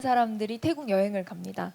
사람들이 태국 여행을 갑니다.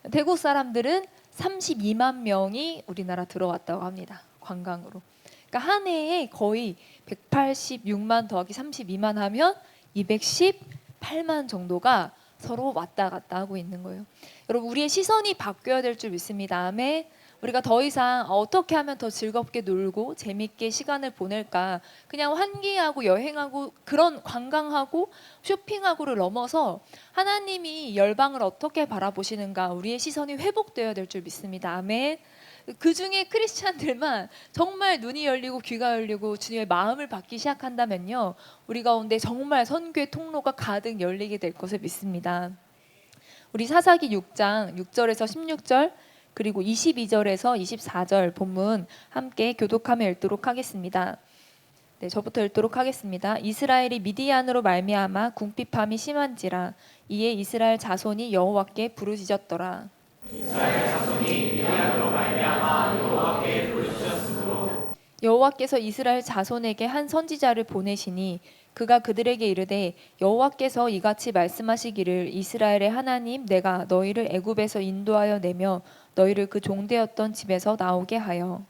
태국 사람들은 32만 명이 우리나라 들어왔다고 합니다. 관광으로. 그러니까 한 해에 거의 186만 더하기 32만 하면 218만 정도가 서로 왔다 갔다 하고 있는 거예요. 여러분, 우리의 시선이 바뀌어야 될 줄 믿습니다. 아멘. 우리가 더 이상 어떻게 하면 더 즐겁게 놀고 재밌게 시간을 보낼까, 그냥 환기하고 여행하고 그런 관광하고 쇼핑하고를 넘어서 하나님이 열방을 어떻게 바라보시는가, 우리의 시선이 회복되어야 될 줄 믿습니다. 아멘. 그 중에 크리스찬들만 정말 눈이 열리고 귀가 열리고 주님의 마음을 받기 시작한다면요, 우리 가운데 정말 선교의 통로가 가득 열리게 될 것을 믿습니다. 우리 사사기 6장 6절에서 16절 그리고 22절에서 24절 본문 함께 교독하며 읽도록 하겠습니다. 네, 저부터 읽도록 하겠습니다. 이스라엘이 미디안으로 말미암아 궁핍함이 심한지라 이에 이스라엘 자손이 여호와께 부르짖었더라. 이스라엘 자손이 미디안으로 말미암아 여호와께 부르짖었으므로 여호와께서 이스라엘 자손에게 한 선지자를 보내시니 그가 그들에게 이르되 여호와께서 이같이 말씀하시기를 이스라엘의 하나님 내가 너희를 애굽에서 인도하여 내며 너희를 그 종되었던 집에서 나오게 하여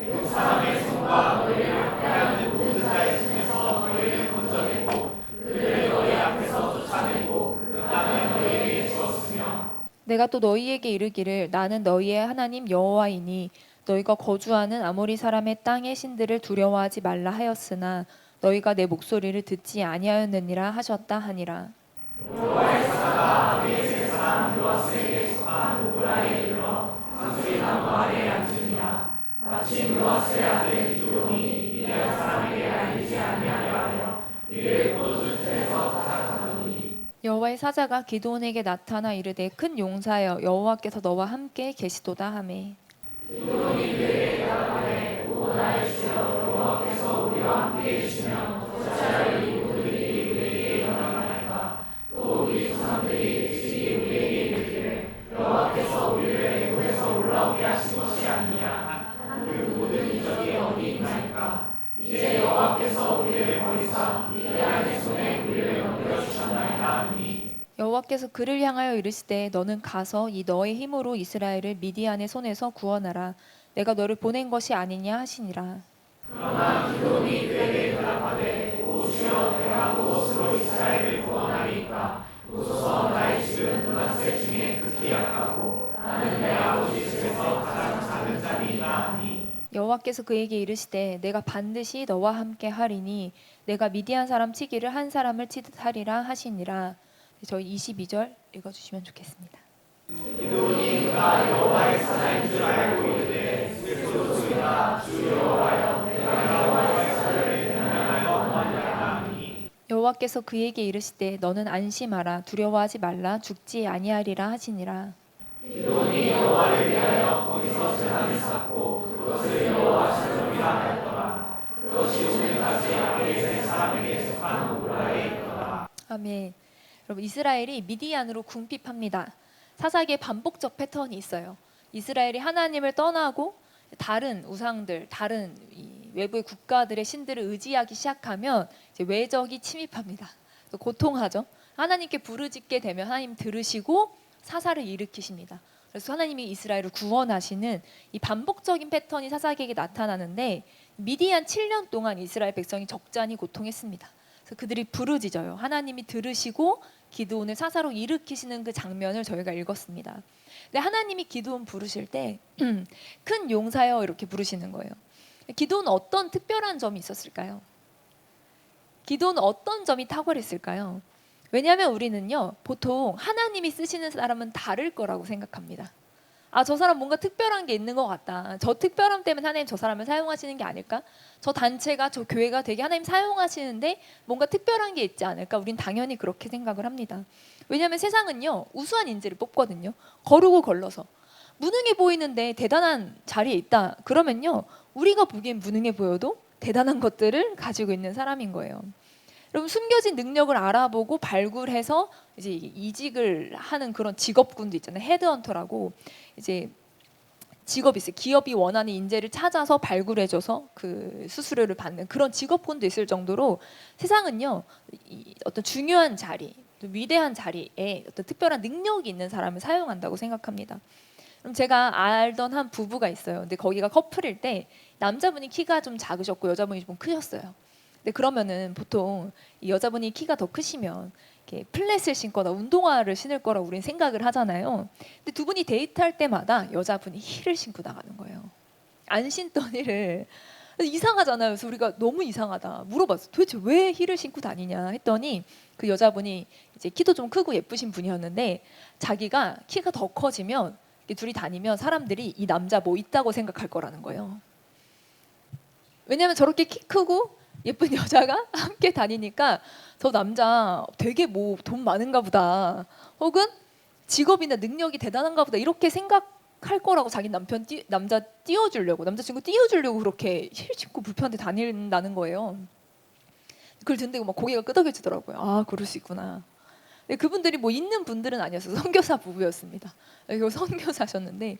애굽 사람의 손과 너희를 패하는 모든 자의 손에서 너희를 건져내고 그들을 너희 앞에서 쫓아내고 그 땅을 너희에게 주었으며 내가 또 너희에게 이르기를 나는 너희의 하나님 여호와이니 너희가 거주하는 아모리 사람의 땅의 신들을 두려워하지 말라 하였으나 너희가 내 목소리를 듣지 아니하였느니라 하셨다 하니라. 여호와의 사자가 아비에셀 사람 요아스에게 속한 오브라에 이르러 상수리 나무 아래에 앉으니라. 마침 요아스의 아들 기드온이 미디안 사람에게 알리지 아니하려 하여 이를 포도주 틀에서 타작하더니 여호와의 사자가 기드온에게 나타나 이르되 큰 용사여 여호와께서 너와 함께 계시도다 하매 기드온이 그에게 대답하되 오 나의 주여 여호와께서 우리와 함께 계시면 어찌하여 이 모든일이 우리에게 일어나나이까. 또 우리 조상들이 일찍이 우리에게 이르기를 여호와께서 우리를 애굽에서 올라오게 하신 것이 아니냐. 그 모든 이적이 어디 있나이까. 이제 여호와께서 우리를 버리사 미디안의 손에 우리를 넘겨주셨나이다 하니 여호와께서 그를 향하여 이르시되 너는 가서 이 너의 힘으로 이스라엘을 미디안의 손에서 구원하라. 내가 너를 보낸 것이 아니냐 하시니라. 그러나 기드온이 그에게 대답하되 오 주여 내가 무엇으로 이스라엘을 구원하리이까. 보소서 나의 집은 므낫세 중에 극히 약하고 나는 내 아버지 집에서 가장 작은 자니이다 하니 여호와께서 그에게 이르시되 내가 반드시 너와 함께 하리니 내가 미디안 사람 치기를 한 사람을 치듯 하리라 하시니라. 저희 22절 읽어주시면 좋겠습니다. 기드온이 그가 여호와의 사자인 줄 알고 이르되 스스로이다 주 여호와여 내가 여호와의 사자를 대면하여 원하리라 하니 여호와께서 그에게 이르시되 너는 안심하라 두려워하지 말라 죽지 아니하리라 하시니라. 기드온이 여호와를 위하여 거기서 제단을 쌓고 그것을 여호와 시लो이라 하였더라. 그것이 오늘까지 아비에셀 사람에게 속한 오브라에 있더라. 아멘. 여러분, 이스라엘이 미디안으로 궁핍합니다. 사사기에 반복적 패턴이 있어요. 이스라엘이 하나님을 떠나고 다른 우상들, 다른 외부의 국가들의 신들을 의지하기 시작하면 이제 외적이 침입합니다. 고통하죠. 하나님께 부르짖게 되면 하나님 들으시고 사사를 일으키십니다. 그래서 하나님이 이스라엘을 구원하시는 이 반복적인 패턴이 사사기에게 나타나는데 미디안 7년 동안 이스라엘 백성이 적잖이 고통했습니다. 그래서 그들이 부르짖어요. 하나님이 들으시고 기드온을 사사로 일으키시는 그 장면을 저희가 읽었습니다. 근데 하나님이 기드온 부르실 때 큰 용사여 이렇게 부르시는 거예요. 기드온은 어떤 특별한 점이 있었을까요? 기드온은 어떤 점이 탁월했을까요? 왜냐하면 우리는요 보통 하나님이 쓰시는 사람은 다를 거라고 생각합니다. 아, 저 사람 뭔가 특별한 게 있는 것 같다. 저 특별함 때문에 하나님 저 사람을 사용하시는 게 아닐까? 저 단체가, 저 교회가 되게 하나님 사용하시는데 뭔가 특별한 게 있지 않을까? 우린 당연히 그렇게 생각을 합니다. 왜냐하면 세상은요 우수한 인재를 뽑거든요. 거르고 걸러서. 무능해 보이는데 대단한 자리에 있다. 그러면요 우리가 보기엔 무능해 보여도 대단한 것들을 가지고 있는 사람인 거예요. 여러분, 숨겨진 능력을 알아보고 발굴해서 이제 이직을 하는 그런 직업군도 있잖아요. 헤드헌터라고 이제 직업이 있어요. 기업이 원하는 인재를 찾아서 발굴해줘서 그 수수료를 받는 그런 직업군도 있을 정도로 세상은요 어떤 중요한 자리, 좀 위대한 자리에 어떤 특별한 능력이 있는 사람을 사용한다고 생각합니다. 그럼 제가 알던 한 부부가 있어요. 근데 거기가 커플일 때 남자분이 키가 좀 작으셨고 여자분이 좀 크셨어요. 근데 그러면은 보통 이 여자분이 키가 더 크시면 이렇게 플랫을 신거나 운동화를 신을 거라고 우리는 생각을 하잖아요. 근데 두 분이 데이트할 때마다 여자분이 힐을 신고 나가는 거예요. 안 신던 힐을. 이상하잖아요. 그래서 우리가 너무 이상하다 물어봤어. 도대체 왜 힐을 신고 다니냐 했더니 그 여자분이 이제 키도 좀 크고 예쁘신 분이었는데 자기가 키가 더 커지면 이렇게 둘이 다니면 사람들이 이 남자 뭐 있다고 생각할 거라는 거예요. 왜냐면 저렇게 키 크고 예쁜 여자가 함께 다니니까 저 남자 되게 뭐 돈 많은가 보다 혹은 직업이나 능력이 대단한가 보다 이렇게 생각할 거라고 자기 남자 띄워주려고 남자친구 띄워주려고 그렇게 힐 신고 불편한데 다닌다는 거예요. 그걸 듣는데 막 고개가 끄덕여지더라고요. 아 그럴 수 있구나. 근데 그분들이 뭐 있는 분들은 아니었어요. 선교사 부부였습니다. 이거 선교사셨는데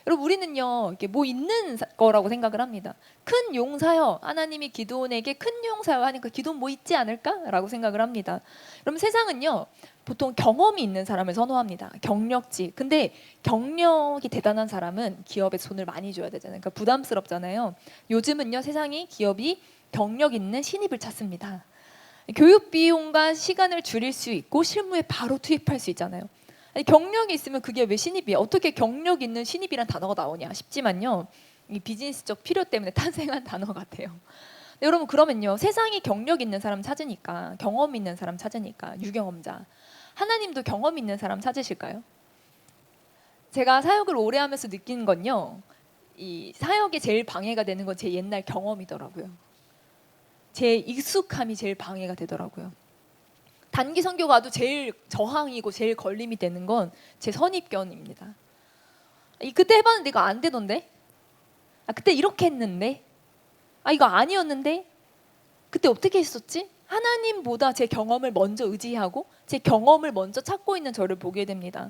여러분 우리는요 이렇게 뭐 있는 거라고 생각을 합니다. 큰 용사여 하나님이 기드온에게 큰 용사여 하니까 기드온 뭐 있지 않을까라고 생각을 합니다. 그럼 세상은요 보통 경험이 있는 사람을 선호합니다. 경력직. 근데 경력이 대단한 사람은 기업에 손을 많이 줘야 되잖아요. 그러니까 부담스럽잖아요. 요즘은요 세상이 기업이 경력 있는 신입을 찾습니다. 교육 비용과 시간을 줄일 수 있고 실무에 바로 투입할 수 있잖아요. 아니, 경력이 있으면 그게 왜 신입이야? 어떻게 경력 있는 신입이란 단어가 나오냐 싶지만요. 이 비즈니스적 필요 때문에 탄생한 단어 같아요. 네, 여러분 그러면요. 세상이 경력 있는 사람 찾으니까 경험 있는 사람 찾으니까 유경험자. 하나님도 경험 있는 사람 찾으실까요? 제가 사역을 오래 하면서 느낀 건요. 이 사역에 제일 방해가 되는 건 제 옛날 경험이더라고요. 제 익숙함이 제일 방해가 되더라고요. 단기 선교 가도 제일 저항이고 제일 걸림이 되는 건 제 선입견입니다. 그때 해봤는데 이거 안 되던데? 그때 이렇게 했는데? 이거 아니었는데? 그때 어떻게 했었지? 하나님보다 제 경험을 먼저 의지하고 제 경험을 먼저 찾고 있는 저를 보게 됩니다.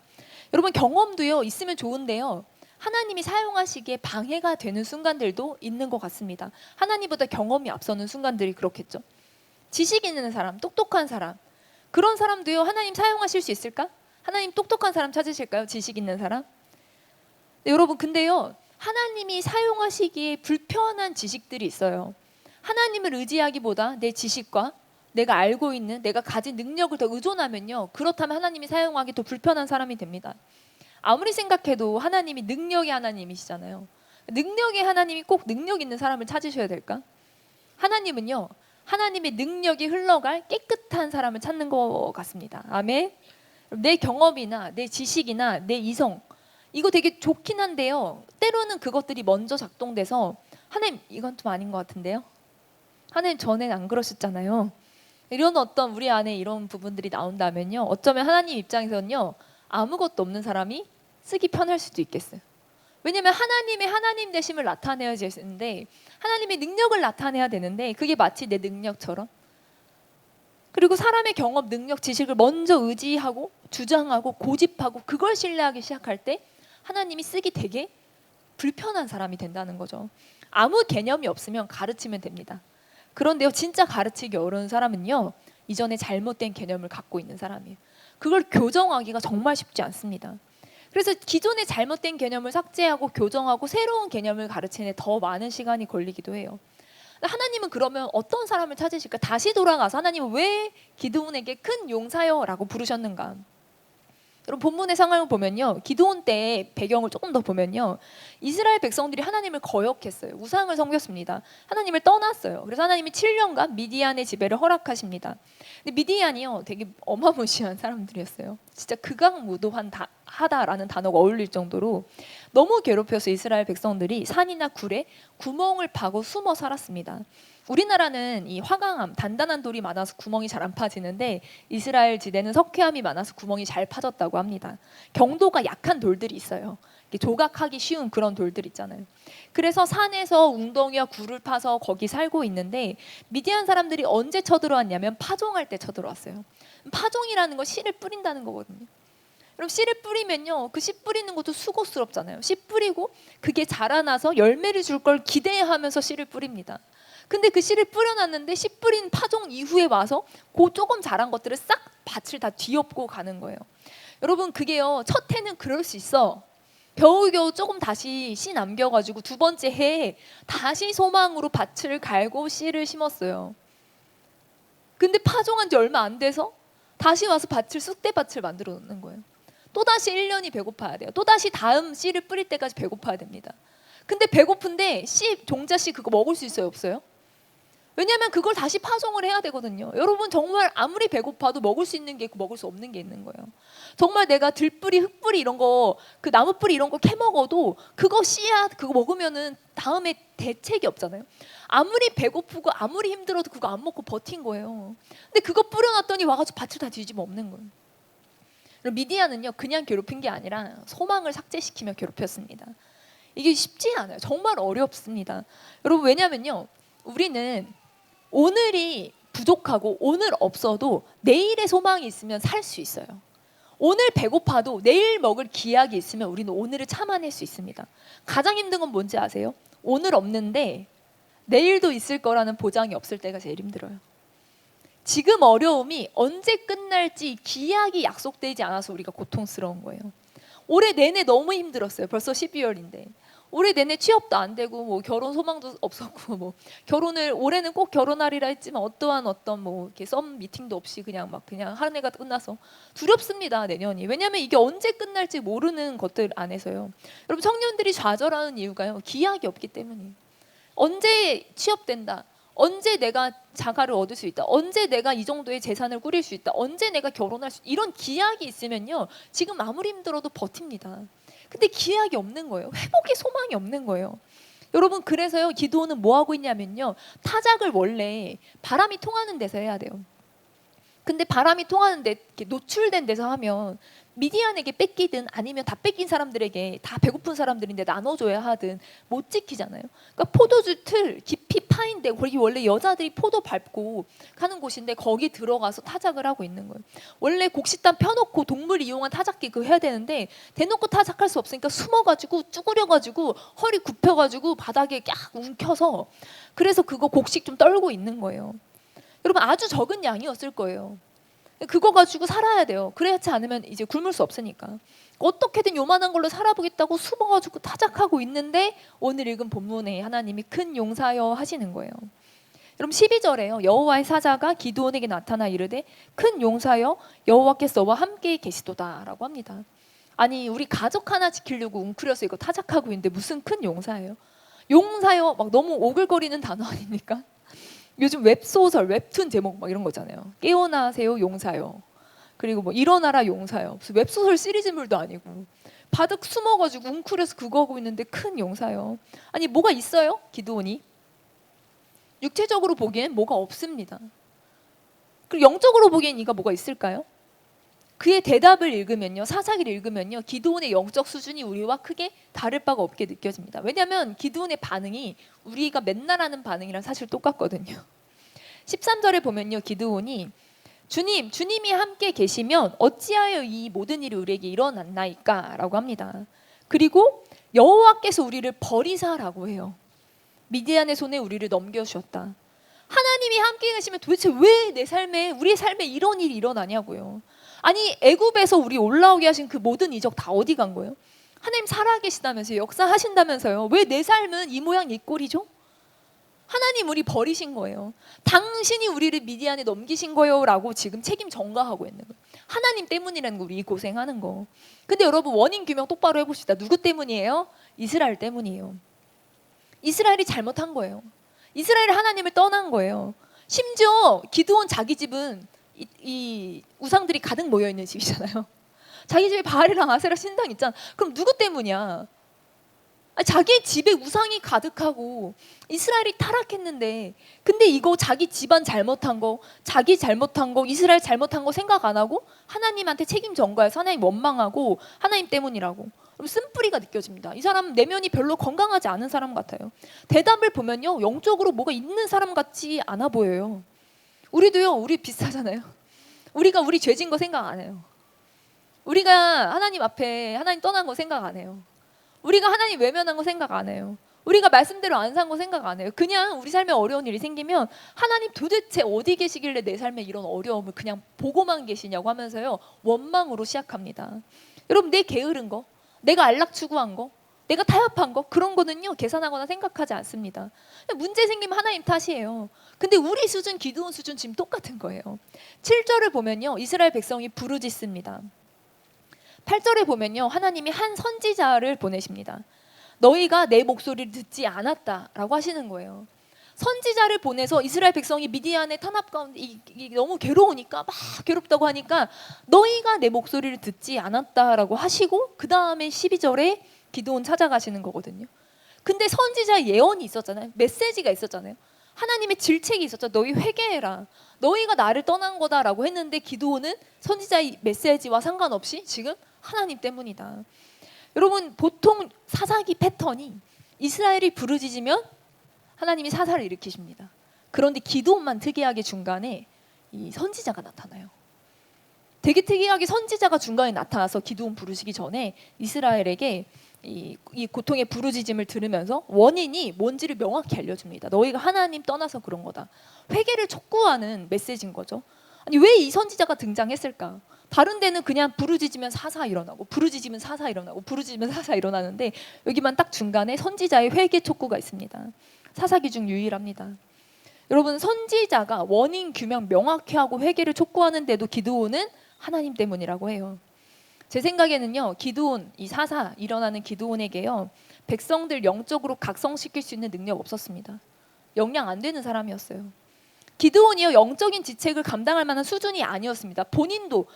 여러분 경험도요 있으면 좋은데요. 하나님이 사용하시기에 방해가 되는 순간들도 있는 것 같습니다. 하나님보다 경험이 앞서는 순간들이 그렇겠죠. 지식 있는 사람, 똑똑한 사람 그런 사람도요 하나님 사용하실 수 있을까? 하나님 똑똑한 사람 찾으실까요? 지식 있는 사람? 네, 여러분 근데요 하나님이 사용하시기에 불편한 지식들이 있어요. 하나님을 의지하기보다 내 지식과 내가 알고 있는 내가 가진 능력을 더 의존하면요 그렇다면 하나님이 사용하기 더 불편한 사람이 됩니다. 아무리 생각해도 하나님이 능력의 하나님이시잖아요. 능력의 하나님이 꼭 능력 있는 사람을 찾으셔야 될까? 하나님은요 하나님의 능력이 흘러갈 깨끗한 사람을 찾는 것 같습니다. 아멘. 내 경험이나 내 지식이나 내 이성 이거 되게 좋긴 한데요. 때로는 그것들이 먼저 작동돼서 하나님 이건 좀 아닌 것 같은데요. 하나님 전엔 안 그러셨잖아요. 이런 어떤 우리 안에 이런 부분들이 나온다면요. 어쩌면 하나님 입장에서는요. 아무것도 없는 사람이 쓰기 편할 수도 있겠어요. 왜냐하면 하나님의 하나님 되심을 나타내야 되는데 하나님의 능력을 나타내야 되는데 그게 마치 내 능력처럼 그리고 사람의 경험, 능력, 지식을 먼저 의지하고 주장하고 고집하고 그걸 신뢰하기 시작할 때 하나님이 쓰기 되게 불편한 사람이 된다는 거죠. 아무 개념이 없으면 가르치면 됩니다. 그런데요 진짜 가르치기 어려운 사람은요 이전에 잘못된 개념을 갖고 있는 사람이에요. 그걸 교정하기가 정말 쉽지 않습니다. 그래서 기존의 잘못된 개념을 삭제하고 교정하고 새로운 개념을 가르치는 데 더 많은 시간이 걸리기도 해요. 하나님은 그러면 어떤 사람을 찾으실까? 다시 돌아가서 하나님은 왜 기드온에게 큰 용사여 라고 부르셨는가? 여러분 본문의 상황을 보면요. 기드온 때의 배경을 조금 더 보면요. 이스라엘 백성들이 하나님을 거역했어요. 우상을 섬겼습니다. 하나님을 떠났어요. 그래서 하나님이 7년간 미디안의 지배를 허락하십니다. 근데 미디안이요. 되게 어마무시한 사람들이었어요. 진짜 극악무도하다라는 단어가 어울릴 정도로 너무 괴롭혀서 이스라엘 백성들이 산이나 굴에 구멍을 파고 숨어 살았습니다. 우리나라는 이 화강암, 단단한 돌이 많아서 구멍이 잘 안 파지는데 이스라엘 지대는 석회암이 많아서 구멍이 잘 파졌다고 합니다. 경도가 약한 돌들이 있어요. 조각하기 쉬운 그런 돌들 있잖아요. 그래서 산에서 웅덩이와 굴을 파서 거기 살고 있는데 미디안 사람들이 언제 쳐들어왔냐면 파종할 때 쳐들어왔어요. 파종이라는 건 씨를 뿌린다는 거거든요. 그럼 씨를 뿌리면요 그 씨 뿌리는 것도 수고스럽잖아요. 씨 뿌리고 그게 자라나서 열매를 줄 걸 기대하면서 씨를 뿌립니다. 근데 그 씨를 뿌려놨는데 씨 뿌린 파종 이후에 와서 그 조금 자란 것들을 싹 밭을 다 뒤엎고 가는 거예요. 여러분 그게요, 첫 해는 그럴 수 있어. 겨우겨우 조금 다시 씨 남겨가지고 두 번째 해에 다시 소망으로 밭을 갈고 씨를 심었어요. 근데 파종한 지 얼마 안 돼서 다시 와서 밭을 쑥대밭을 만들어 놓는 거예요. 또다시 1년이 배고파야 돼요. 또다시 다음 씨를 뿌릴 때까지 배고파야 됩니다. 근데 배고픈데 씨, 종자 씨 그거 먹을 수 있어요, 없어요? 왜냐하면 그걸 다시 파송을 해야 되거든요. 여러분 정말 아무리 배고파도 먹을 수 있는 게 있고 먹을 수 없는 게 있는 거예요. 정말 내가 들뿌리, 흙뿌리 이런 거, 그 나무뿌리 이런 거 캐먹어도 그거 씨앗 그거 먹으면은 다음에 대책이 없잖아요. 아무리 배고프고 아무리 힘들어도 그거 안 먹고 버틴 거예요. 근데 그거 뿌려놨더니 와가지고 밭을 다 뒤집어 엎는 거예요. 미디안은요, 그냥 괴롭힌 게 아니라 소망을 삭제시키며 괴롭혔습니다. 이게 쉽지 않아요. 정말 어렵습니다. 여러분 왜냐면요, 우리는 오늘이 부족하고 오늘 없어도 내일의 소망이 있으면 살 수 있어요. 오늘 배고파도 내일 먹을 기약이 있으면 우리는 오늘을 참아낼 수 있습니다. 가장 힘든 건 뭔지 아세요? 오늘 없는데 내일도 있을 거라는 보장이 없을 때가 제일 힘들어요. 지금 어려움이 언제 끝날지 기약이 약속되지 않아서 우리가 고통스러운 거예요. 올해 내내 너무 힘들었어요. 벌써 12월인데. 올해 내내 취업도 안 되고 뭐 결혼 소망도 없었고 뭐 결혼을 올해는 꼭 결혼하리라 했지만 어떠한 어떤 뭐 이렇게 썸 미팅도 없이 그냥 막 그냥 한 해가 끝나서 두렵습니다, 내년이. 왜냐하면 이게 언제 끝날지 모르는 것들 안에서요. 여러분 청년들이 좌절하는 이유가요, 기약이 없기 때문이에요. 언제 취업된다, 언제 내가 자가를 얻을 수 있다, 언제 내가 이 정도의 재산을 꾸릴 수 있다, 언제 내가 결혼할 수 있다, 이런 기약이 있으면요 지금 아무리 힘들어도 버팁니다. 근데 기약이 없는 거예요. 회복의 소망이 없는 거예요. 여러분 그래서요, 기도는 뭐 하고 있냐면요, 타작을 원래 바람이 통하는 데서 해야 돼요. 근데 바람이 통하는데 이렇게 노출된 데서 하면 미디안에게 뺏기든 아니면 다 뺏긴 사람들에게, 다 배고픈 사람들인데 나눠줘야 하든 못 지키잖아요. 그러니까 포도주 틀 깊이 파인데 거기 원래 여자들이 포도 밟고 가는 곳인데 거기 들어가서 타작을 하고 있는 거예요. 원래 곡식단 펴놓고 동물 이용한 타작기 그거 해야 되는데 대놓고 타작할 수 없으니까 숨어가지고 쭈그려가지고 허리 굽혀가지고 바닥에 깍 움켜서 그래서 그거 곡식 좀 떨고 있는 거예요. 여러분 아주 적은 양이었을 거예요. 그거 가지고 살아야 돼요. 그렇지 않으면 이제 굶을 수 없으니까. 어떻게든 요만한 걸로 살아보겠다고 숨어가지고 타작하고 있는데 오늘 읽은 본문에 하나님이 큰 용사여 하시는 거예요. 여러분 12절에요. 여호와의 사자가 기드온에게 나타나 이르되 큰 용사여 여호와께서 너와 함께 계시도다 라고 합니다. 아니 우리 가족 하나 지키려고 웅크려서 이거 타작하고 있는데 무슨 큰 용사예요? 용사여 막 너무 오글거리는 단어 아닙니까? 요즘 웹소설, 웹툰 제목 막 이런 거잖아요. 깨어나세요 용사요. 그리고 뭐 일어나라 용사요. 무슨 웹소설 시리즈물도 아니고 바득 숨어가지고 웅크려서 그거 하고 있는데 큰 용사요. 아니 뭐가 있어요? 기드온이. 육체적으로 보기엔 뭐가 없습니다. 그리고 영적으로 보기엔 이가 뭐가 있을까요? 그의 대답을 읽으면요, 사사기를 읽으면요, 기드온의 영적 수준이 우리와 크게 다를 바가 없게 느껴집니다. 왜냐하면 기드온의 반응이 우리가 맨날 하는 반응이랑 사실 똑같거든요. 13절에 보면요, 기드온이 주님이 함께 계시면 어찌하여 이 모든 일이 우리에게 일어났나이까? 라고 합니다. 그리고 여호와께서 우리를 버리사라고 해요. 미디안의 손에 우리를 넘겨주셨다. 하나님이 함께 계시면 도대체 왜 내 삶에, 우리의 삶에 이런 일이 일어나냐고요. 아니 애굽에서 우리 올라오게 하신 그 모든 이적 다 어디 간 거예요? 하나님 살아계시다면서요, 역사하신다면서요. 왜 내 삶은 이 모양 이 꼴이죠? 하나님 우리 버리신 거예요. 당신이 우리를 미디안에 넘기신 거예요 라고 지금 책임 전가하고 있는 거예요. 하나님 때문이라는 거, 우리 고생하는 거. 근데 여러분 원인 규명 똑바로 해봅시다. 누구 때문이에요? 이스라엘 때문이에요. 이스라엘이 잘못한 거예요. 이스라엘이 하나님을 떠난 거예요. 심지어 기드온 자기 집은 이 우상들이 가득 모여있는 집이잖아요. 자기 집에 바알이랑 아세라 신당 있잖아. 그럼 누구 때문이야? 자기 집에 우상이 가득하고 이스라엘이 타락했는데, 근데 이거 자기 집안 잘못한 거, 자기 잘못한 거, 이스라엘 잘못한 거 생각 안 하고 하나님한테 책임 전가해서 하나님 원망하고 하나님 때문이라고. 쓴뿌리가 느껴집니다. 이 사람 내면이 별로 건강하지 않은 사람 같아요. 대답을 보면요, 영적으로 뭐가 있는 사람 같지 않아 보여요. 우리도요, 우리 비슷하잖아요. 우리가 우리 죄진 거 생각 안 해요. 우리가 하나님 앞에 하나님 떠난 거 생각 안 해요. 우리가 하나님 외면한 거 생각 안 해요. 우리가 말씀대로 안 산 거 생각 안 해요. 그냥 우리 삶에 어려운 일이 생기면 하나님 도대체 어디 계시길래 내 삶에 이런 어려움을 그냥 보고만 계시냐고 하면서요, 원망으로 시작합니다. 여러분, 내 게으른 거, 내가 안락 추구한 거, 내가 타협한 거, 그런 거는요 계산하거나 생각하지 않습니다. 문제 생기면 하나님 탓이에요. 근데 우리 수준, 기드온 수준 지금 똑같은 거예요. 7절을 보면요, 이스라엘 백성이 부르짖습니다. 8절에 보면요, 하나님이 한 선지자를 보내십니다. 너희가 내 목소리를 듣지 않았다라고 하시는 거예요. 선지자를 보내서 이스라엘 백성이 미디안의 탄압 가운데 너무 괴로우니까, 막 괴롭다고 하니까 너희가 내 목소리를 듣지 않았다라고 하시고, 그 다음에 12절에 기드온 찾아가시는 거거든요. 근데 선지자의 예언이 있었잖아요. 메시지가 있었잖아요. 하나님의 질책이 있었죠. 너희 회개해라. 너희가 나를 떠난 거다라고 했는데, 기드온은 선지자의 메시지와 상관없이 지금 하나님 때문이다. 여러분, 보통 사사기 패턴이 이스라엘이 부르짖으면 하나님이 사사를 일으키십니다. 그런데 기드온만 특이하게 중간에 이 선지자가 나타나요. 되게 특이하게 선지자가 중간에 나타나서 기드온 부르시기 전에 이스라엘에게 이 고통의 부르짖음을 들으면서 원인이 뭔지를 명확히 알려줍니다. 너희가 하나님 떠나서 그런 거다. 회개를 촉구하는 메시지인 거죠. 아니, 왜 이 선지자가 등장했을까? 다른 데는 그냥 부르짖으면 사사 일어나고, 부르짖으면 사사 일어나고, 부르짖으면 사사 일어나는데, 여기만 딱 중간에 선지자의 회개 촉구가 있습니다. 사사기 중 유일합니다. 여러분, 선지자가 원인 규명 명확히 하고 회개를 촉구하는데도 기드온은 하나님 때문이라고 해요. 제 생각에는요, 기드온, 이 사사 일어나는 기드온에게요, 백성들 영적으로 각성시킬 수 있는 능력 없었습니다. 영향 안 되는 사람이었어요. 기드온이요, 영적인 지책을 감당할 만한 수준이 아니었습니다. 본인도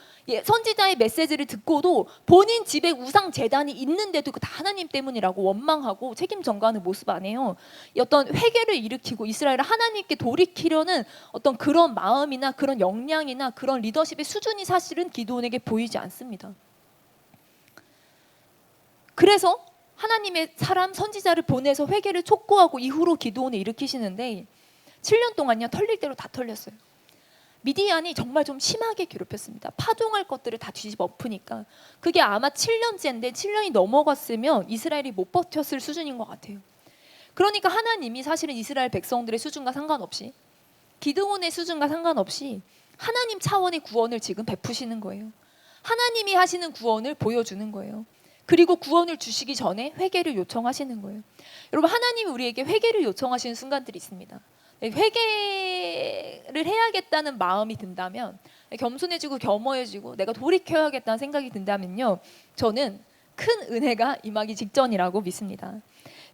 선지자의 메시지를 듣고도 본인 집에 우상 제단이 있는데도 다 하나님 때문이라고 원망하고 책임 전가하는 모습 안에요, 어떤 회개를 일으키고 이스라엘을 하나님께 돌이키려는 어떤 그런 마음이나 그런 역량이나 그런 리더십의 수준이 사실은 기드온에게 보이지 않습니다. 그래서 하나님의 사람 선지자를 보내서 회개를 촉구하고 이후로 기드온을 일으키시는데, 7년 동안요, 털릴 대로 다 털렸어요. 미디안이 정말 좀 심하게 괴롭혔습니다. 파종할 것들을 다 뒤집어 엎으니까. 그게 아마 7년째인데 7년이 넘어갔으면 이스라엘이 못 버텼을 수준인 것 같아요. 그러니까 하나님이 사실은 이스라엘 백성들의 수준과 상관없이, 기드온의 수준과 상관없이 하나님 차원의 구원을 지금 베푸시는 거예요. 하나님이 하시는 구원을 보여주는 거예요. 그리고 구원을 주시기 전에 회개를 요청하시는 거예요. 여러분, 하나님이 우리에게 회개를 요청하시는 순간들이 있습니다. 회개를 해야겠다는 마음이 든다면, 겸손해지고 겸허해지고 내가 돌이켜야겠다는 생각이 든다면요, 저는 큰 은혜가 임하기 직전이라고 믿습니다.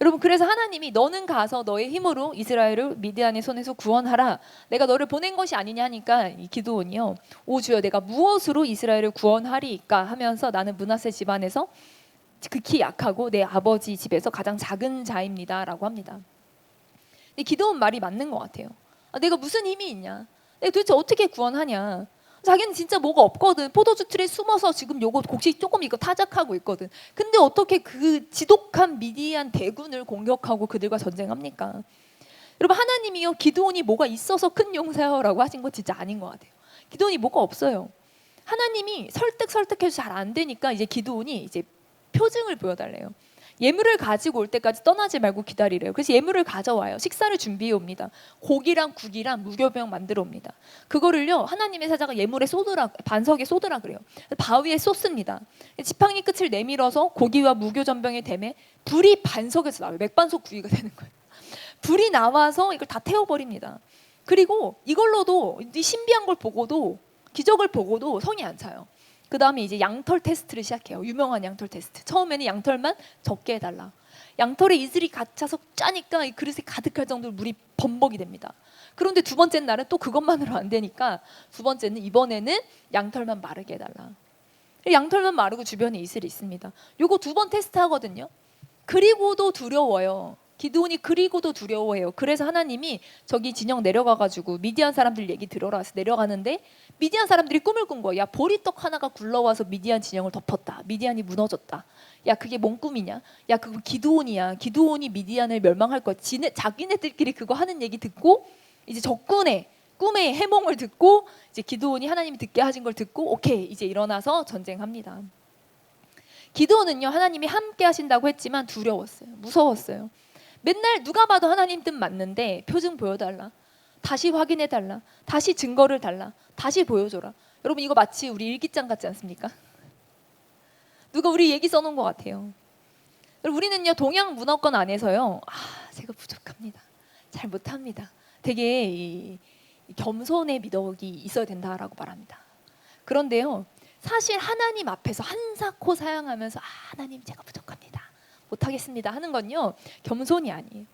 여러분, 그래서 하나님이 너는 가서 너의 힘으로 이스라엘을 미디안의 손에서 구원하라, 내가 너를 보낸 것이 아니냐 하니까 이 기드온이요, 오 주여, 내가 무엇으로 이스라엘을 구원하리이까 하면서 나는 므낫세 집안에서 극히 약하고 내 아버지 집에서 가장 작은 자입니다 라고 합니다. 근데 기드온 말이 맞는 것 같아요. 내가 무슨 힘이 있냐, 내가 도대체 어떻게 구원하냐. 자기는 진짜 뭐가 없거든. 포도주 틀에 숨어서 지금 요거 곡식 조금 이거 타작하고 있거든. 근데 어떻게 그 지독한 미디안 대군을 공격하고 그들과 전쟁합니까? 여러분, 하나님이요, 기드온이 뭐가 있어서 큰 용사여라고 하신 거 진짜 아닌 것 같아요. 기드온이 뭐가 없어요. 하나님이 설득해서 잘 안 되니까 이제 기드온이 이제 표징을 보여달래요. 예물을 가지고 올 때까지 떠나지 말고 기다리래요. 그래서 예물을 가져와요. 식사를 준비해 옵니다. 고기랑 국이랑 무교병 만들어 옵니다. 그거를요, 하나님의 사자가 예물에 쏟으라, 반석에 쏟으라 그래요. 바위에 쏟습니다. 지팡이 끝을 내밀어서 고기와 무교전병의 댐에 불이 반석에서 나와요. 맥반석 구이가 되는 거예요. 불이 나와서 이걸 다 태워버립니다. 그리고 이걸로도, 이 신비한 걸 보고도, 기적을 보고도 성이 안 차요. 그 다음에 이제 양털 테스트를 시작해요. 유명한 양털 테스트. 처음에는 양털만 적게 해달라. 양털에 이슬이 갇혀서 짜니까 이 그릇에 가득할 정도로 물이 범벅이 됩니다. 그런데 두 번째 날은 또 그것만으로 안 되니까 두 번째는 이번에는 양털만 마르게 해달라. 양털만 마르고 주변에 이슬이 있습니다. 요거 두 번 테스트 하거든요. 그리고도 두려워요. 기드온이 그리고도 두려워해요. 그래서 하나님이 저기 진영 내려가가지고 미디안 사람들 얘기 들어라 해서 내려가는데, 미디안 사람들이 꿈을 꾼 거야. 야, 보리떡 하나가 굴러와서 미디안 진영을 덮었다. 미디안이 무너졌다. 야, 그게 뭔 꿈이냐? 야, 그거 기드온이야. 기드온이 미디안을 멸망할 거야. 자기네들끼리 그거 하는 얘기 듣고, 이제 적군의 꿈의 해몽을 듣고, 이제 기드온이 하나님이 듣게 하신 걸 듣고, 오케이, 이제 일어나서 전쟁합니다. 기드온은요, 하나님이 함께 하신다고 했지만 두려웠어요. 무서웠어요. 맨날 누가 봐도 하나님 뜻 맞는데 표징 보여달라, 다시 확인해달라, 다시 증거를 달라, 다시 보여줘라. 여러분 이거 마치 우리 일기장 같지 않습니까? 누가 우리 얘기 써놓은 것 같아요. 우리는요 동양 문화권 안에서요, 제가 부족합니다, 잘 못합니다, 되게 이 겸손의 미덕이 있어야 된다라고 말합니다. 그런데요 사실 하나님 앞에서 한사코 사양하면서 하나님 제가 부족합니다, 못하겠습니다 하는 건요 겸손이 아니에요.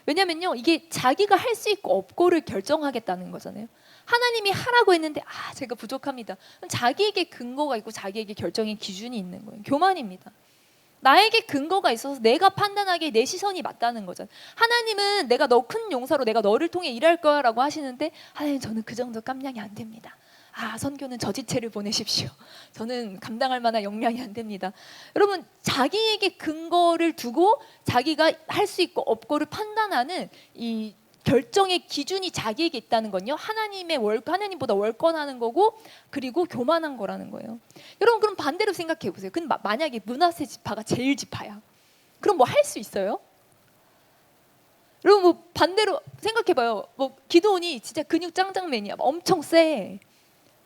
왜냐면요 이게 자기가 할 수 있고 없고를 결정하겠다는 거잖아요. 하나님이 하라고 했는데 제가 부족합니다. 그럼 자기에게 근거가 있고 자기에게 결정의 기준이 있는 거예요. 교만입니다. 나에게 근거가 있어서 내가 판단하기에 내 시선이 맞다는 거잖아요. 하나님은 내가 너 큰 용사로 내가 너를 통해 일할 거야 라고 하시는데, 하나님 저는 그 정도 깜냥이 안 됩니다. 선교는 저지체를 보내십시오. 저는 감당할 만한 역량이 안 됩니다. 여러분 자기에게 근거를 두고 자기가 할 수 있고 없고를 판단하는 이 결정의 기준이 자기에게 있다는 건요 하나님보다 월권하는 거고, 그리고 교만한 거라는 거예요. 여러분 그럼 반대로 생각해 보세요. 근데 만약에 므낫세 지파가 제일 지파야, 그럼 뭐 할 수 있어요? 여러분 뭐 반대로 생각해 봐요. 뭐 기드온이 진짜 근육 짱짱맨이야, 엄청 세,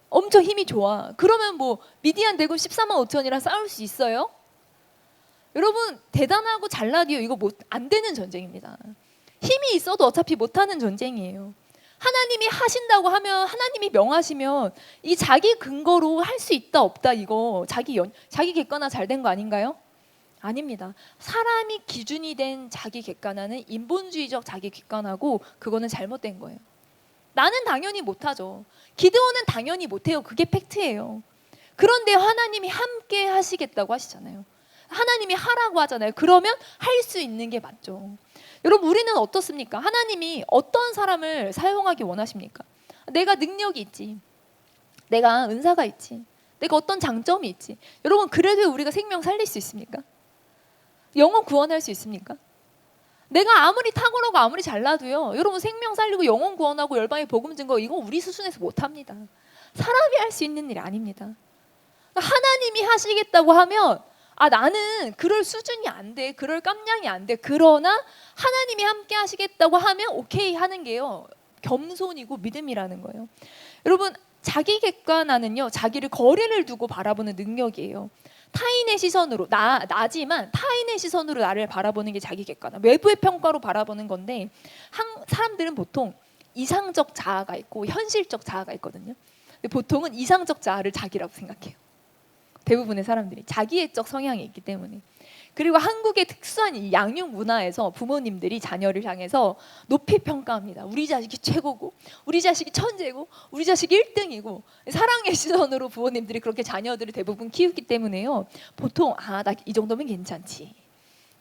엄청 힘이 좋아. 그러면 뭐 미디안 대군 14만 5천이랑 싸울 수 있어요? 여러분 대단하고 잘나디요 이거 안 되는 전쟁입니다. 힘이 있어도 어차피 못하는 전쟁이에요. 하나님이 하신다고 하면, 하나님이 명하시면 이 자기 근거로 할 수 있다 없다 이거 자기 객관화 잘 된 거 아닌가요? 아닙니다. 사람이 기준이 된 자기 객관화는 인본주의적 자기 객관화고, 그거는 잘못된 거예요. 나는 당연히 못하죠. 기드온은 당연히 못해요. 그게 팩트예요. 그런데 하나님이 함께 하시겠다고 하시잖아요. 하나님이 하라고 하잖아요. 그러면 할 수 있는 게 맞죠. 여러분 우리는 어떻습니까? 하나님이 어떤 사람을 사용하기 원하십니까? 내가 능력이 있지, 내가 은사가 있지, 내가 어떤 장점이 있지. 여러분 그래도 우리가 생명 살릴 수 있습니까? 영혼 구원할 수 있습니까? 내가 아무리 탁월하고 아무리 잘나도요 여러분 생명 살리고 영혼 구원하고 열방의 복음 증거 이거 우리 수준에서 못합니다. 사람이 할 수 있는 일이 아닙니다. 하나님이 하시겠다고 하면 나는 그럴 수준이 안 돼, 그럴 깜냥이 안 돼. 그러나 하나님이 함께 하시겠다고 하면 오케이 하는 게요 겸손이고 믿음이라는 거예요. 여러분 자기 객관화는요 자기를 거리를 두고 바라보는 능력이에요. 타인의 시선으로 나지만 타인의 시선으로 나를 바라보는 게 자기 객관화, 외부의 평가로 바라보는 건데, 사람들은 보통 이상적 자아가 있고 현실적 자아가 있거든요. 근데 보통은 이상적 자아를 자기라고 생각해요. 대부분의 사람들이 자기애적 성향이 있기 때문에. 그리고 한국의 특수한 이 양육 문화에서 부모님들이 자녀를 향해서 높이 평가합니다. 우리 자식이 최고고, 우리 자식이 천재고, 우리 자식이 1등이고, 사랑의 시선으로 부모님들이 그렇게 자녀들을 대부분 키우기 때문에요 보통 나 이 정도면 괜찮지,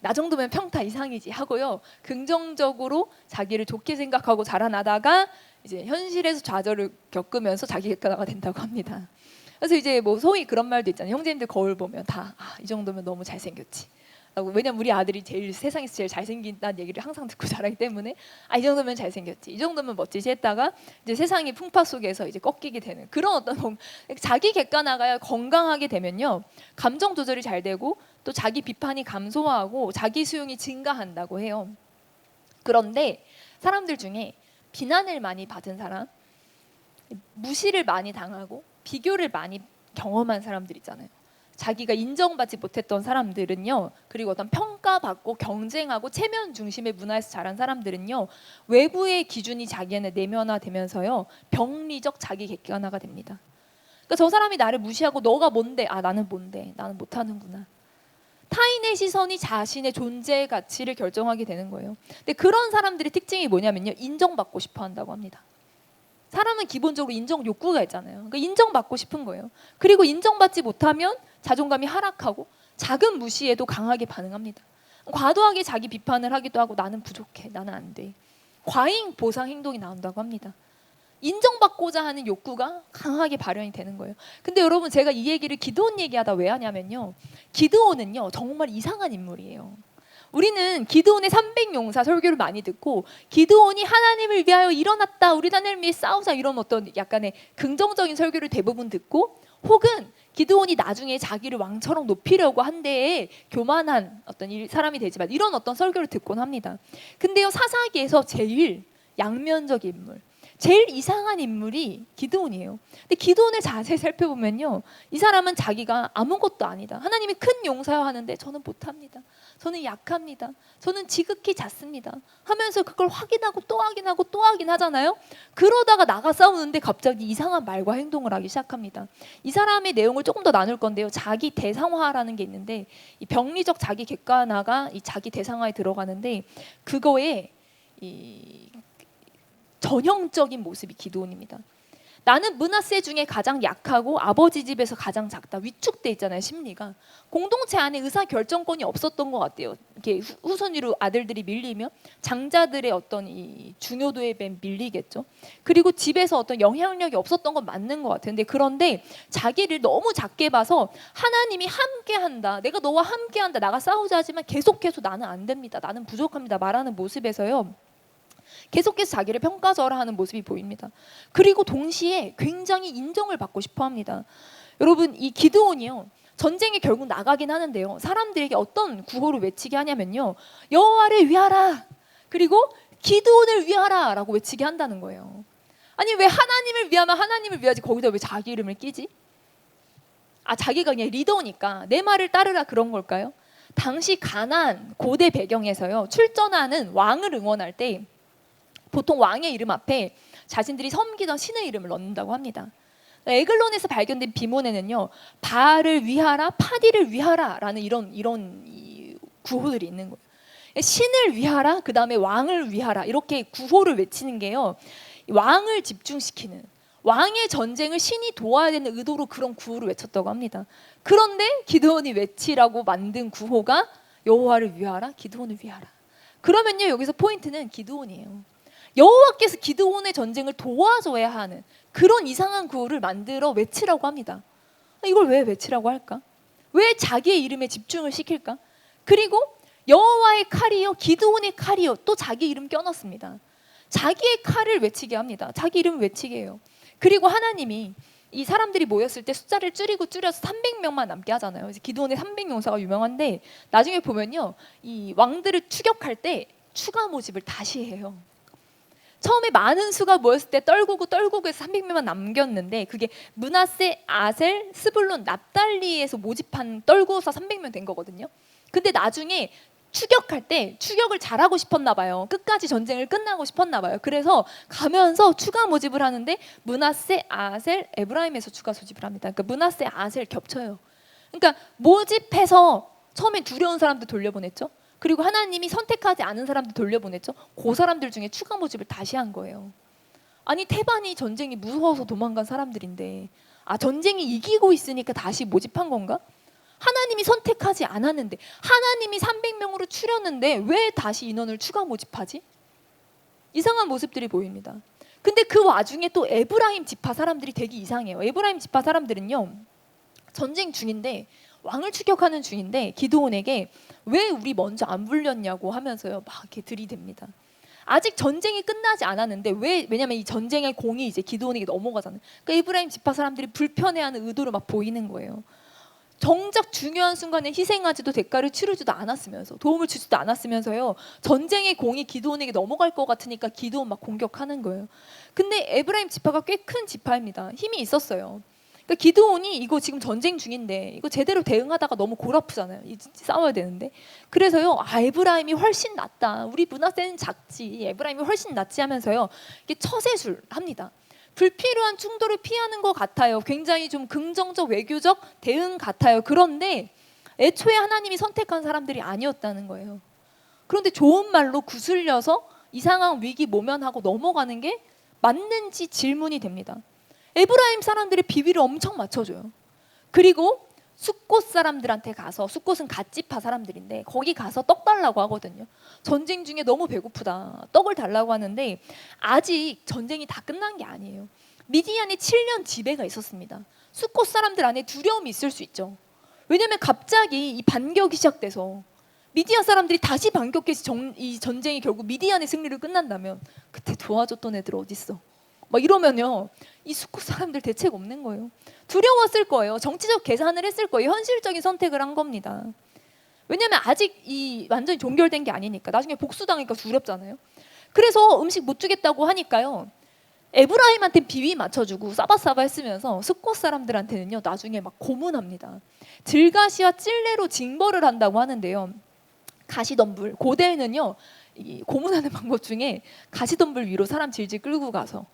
나 정도면 평타 이상이지 하고요 긍정적으로 자기를 좋게 생각하고 자라나다가 이제 현실에서 좌절을 겪으면서 자기 객관화가 된다고 합니다. 그래서 이제 뭐 소위 그런 말도 있잖아요. 형제님들 거울 보면 다 이 정도면 너무 잘생겼지 라고. 왜냐면 우리 아들이 세상에서 제일 잘생긴다는 얘기를 항상 듣고 자라기 때문에 이 정도면 잘생겼지, 이 정도면 멋지지 했다가 이제 세상의 풍파 속에서 이제 꺾이게 되는 그런 어떤 자기 객관화가 건강하게 되면요 감정 조절이 잘 되고, 또 자기 비판이 감소하고 자기 수용이 증가한다고 해요. 그런데 사람들 중에 비난을 많이 받은 사람, 무시를 많이 당하고 비교를 많이 경험한 사람들 있잖아요. 자기가 인정받지 못했던 사람들은요, 그리고 어떤 평가받고 경쟁하고 체면 중심의 문화에서 자란 사람들은요 외부의 기준이 자기한테 내면화되면서요 병리적 자기 객관화가 됩니다. 그러니까 저 사람이 나를 무시하고 너가 뭔데? 나는 뭔데? 나는 못하는구나. 타인의 시선이 자신의 존재 가치를 결정하게 되는 거예요. 근데 그런 사람들의 특징이 뭐냐면요 인정받고 싶어 한다고 합니다. 사람은 기본적으로 인정 욕구가 있잖아요. 그러니까 인정받고 싶은 거예요. 그리고 인정받지 못하면 자존감이 하락하고 작은 무시에도 강하게 반응합니다. 과도하게 자기 비판을 하기도 하고, 나는 부족해, 나는 안 돼. 과잉 보상 행동이 나온다고 합니다. 인정받고자 하는 욕구가 강하게 발현이 되는 거예요. 근데 여러분 제가 이 얘기를 기드온 얘기하다 왜 하냐면요 기드온은요 정말 이상한 인물이에요. 우리는 기드온의 300용사 설교를 많이 듣고, 기드온이 하나님을 위하여 일어났다, 우리 하나님을 위해 싸우자, 이런 어떤 약간의 긍정적인 설교를 대부분 듣고, 혹은 기드온이 나중에 자기를 왕처럼 높이려고 한 데에 교만한 어떤 사람이 되지만 이런 어떤 설교를 듣곤 합니다. 근데요, 사사기에서 제일 양면적 인물, 제일 이상한 인물이 기드온이에요. 근데 기드온을 자세히 살펴보면요, 이 사람은 자기가 아무것도 아니다, 하나님이 큰 용사여 하는데 저는 못합니다, 저는 약합니다, 저는 지극히 작습니다 하면서 그걸 확인하고 또 확인하고 또 확인하잖아요. 그러다가 나가 싸우는데 갑자기 이상한 말과 행동을 하기 시작합니다. 이 사람의 내용을 조금 더 나눌 건데요, 자기 대상화라는 게 있는데 이 병리적 자기 객관화가 이 자기 대상화에 들어가는데 그거에 이 전형적인 모습이 기드온입니다. 나는 므낫세 중에 가장 약하고 아버지 집에서 가장 작다. 위축돼 있잖아요, 심리가. 공동체 안에 의사 결정권이 없었던 것 같아요. 이렇게 후손위로 아들들이 밀리면 장자들의 어떤 이 중요도에 밀리겠죠. 그리고 집에서 어떤 영향력이 없었던 건 맞는 것 같아요. 그런데 자기를 너무 작게 봐서 하나님이 함께한다, 내가 너와 함께한다, 나가 싸우자 하지만 계속해서 나는 안 됩니다, 나는 부족합니다 말하는 모습에서요, 계속해서 자기를 평가절하하는 모습이 보입니다. 그리고 동시에 굉장히 인정을 받고 싶어 합니다. 여러분, 이 기드온이요, 전쟁에 결국 나가긴 하는데요, 사람들에게 어떤 구호를 외치게 하냐면요, 여호와를 위하라, 그리고 기드온을 위하라 라고 외치게 한다는 거예요. 아니, 왜 하나님을 위하면 하나님을 위하지 거기다 왜 자기 이름을 끼지? 아, 자기가 그냥 리더니까 내 말을 따르라 그런 걸까요? 당시 가나안 고대 배경에서요, 출전하는 왕을 응원할 때 보통 왕의 이름 앞에 자신들이 섬기던 신의 이름을 넣는다고 합니다. 에글론에서 발견된 비문에는요, 바알을 위하라, 파디를 위하라 라는 이런 구호들이 있는 거예요. 신을 위하라, 그 다음에 왕을 위하라, 이렇게 구호를 외치는 게요, 왕을 집중시키는, 왕의 전쟁을 신이 도와야 되는 의도로 그런 구호를 외쳤다고 합니다. 그런데 기드온이 외치라고 만든 구호가 여호와를 위하라, 기드온을 위하라. 그러면요, 여기서 포인트는 기드온이에요. 여호와께서 기드온의 전쟁을 도와줘야 하는 그런 이상한 구호를 만들어 외치라고 합니다. 이걸 왜 외치라고 할까? 왜 자기의 이름에 집중을 시킬까? 그리고 여호와의 칼이요, 기드온의 칼이요, 또 자기 이름 껴넣습니다. 자기의 칼을 외치게 합니다. 자기 이름을 외치게 해요. 그리고 하나님이 이 사람들이 모였을 때 숫자를 줄여서 300명만 남게 하잖아요. 그래서 기드온의 300용사가 유명한데 나중에 보면요, 이 왕들을 추격할 때 추가 모집을 다시 해요. 처음에 많은 수가 모였을 때 떨구고 해서 300명만 남겼는데 그게 므낫세, 아셀, 스불론, 납달리에서 모집한 떨구어서 300명 된 거거든요. 근데 나중에 추격할 때 추격을 잘하고 싶었나 봐요. 끝까지 전쟁을 끝나고 싶었나 봐요. 그래서 가면서 추가 모집을 하는데 므낫세, 아셀, 에브라임에서 추가 소집을 합니다. 그러니까 므낫세, 아셀 겹쳐요. 그러니까 모집해서 처음에 두려운 사람들 돌려보냈죠. 그리고 하나님이 선택하지 않은 사람들 돌려보냈죠. 그 사람들 중에 추가 모집을 다시 한 거예요. 아니, 테반이 전쟁이 무서워서 도망간 사람들인데, 아, 전쟁이 이기고 있으니까 다시 모집한 건가? 하나님이 선택하지 않았는데, 하나님이 300명으로 추렸는데 왜 다시 인원을 추가 모집하지? 이상한 모습들이 보입니다. 근데 그 와중에 또 에브라임 지파 사람들이 되게 이상해요. 에브라임 지파 사람들은요, 전쟁 중인데, 왕을 추격하는 중인데 기드온에게 왜 우리 먼저 안 불렸냐고 하면서요, 막 이렇게 들이댑니다. 아직 전쟁이 끝나지 않았는데 왜냐면 이 전쟁의 공이 이제 기드온에게 넘어가잖아요. 그러니까 에브라임 지파 사람들이 불편해하는 의도를 막 보이는 거예요. 정작 중요한 순간에 희생하지도 대가를 치르지도 않았으면서, 도움을 주지도 않았으면서요, 전쟁의 공이 기드온에게 넘어갈 것 같으니까 기드온 막 공격하는 거예요. 근데 에브라임 지파가 꽤 큰 지파입니다. 힘이 있었어요. 그러니까 기드온이 이거 지금 전쟁 중인데 이거 제대로 대응하다가 너무 골아프잖아요. 싸워야 되는데. 그래서요, 아, 에브라임이 훨씬 낫다, 우리 므낫세는 작지, 에브라임이 훨씬 낫지 하면서요, 이게 처세술 합니다. 불필요한 충돌을 피하는 것 같아요. 굉장히 좀 긍정적 외교적 대응 같아요. 그런데 애초에 하나님이 선택한 사람들이 아니었다는 거예요. 그런데 좋은 말로 구슬려서 이상한 위기 모면하고 넘어가는 게 맞는지 질문이 됩니다. 에브라임 사람들의 비위를 엄청 맞춰줘요. 그리고 숫곳 사람들한테 가서, 숫곳은 갓지파 사람들인데 거기 가서 떡 달라고 하거든요. 전쟁 중에 너무 배고프다, 떡을 달라고 하는데 아직 전쟁이 다 끝난 게 아니에요. 미디안에 7년 지배가 있었습니다. 숫곳 사람들 안에 두려움이 있을 수 있죠. 왜냐하면 갑자기 이 반격이 시작돼서 미디안 사람들이 다시 반격해서 이 전쟁이 결국 미디안의 승리를 끝난다면 그때 도와줬던 애들 어디 있어? 막 이러면요, 이 수컷 사람들 대책 없는 거예요. 두려웠을 거예요. 정치적 계산을 했을 거예요. 현실적인 선택을 한 겁니다. 왜냐하면 아직 이 완전히 종결된 게 아니니까. 나중에 복수당하니까 두렵잖아요. 그래서 음식 못 주겠다고 하니까요, 에브라임한테 비위 맞춰주고 싸바싸바 했으면서 스콧 사람들한테는요, 나중에 막 고문합니다. 들가시와 찔레로 징벌을 한다고 하는데요. 가시덤불, 고대에는요, 이 고문하는 방법 중에 가시덤불 위로 사람 질질 끌고 가서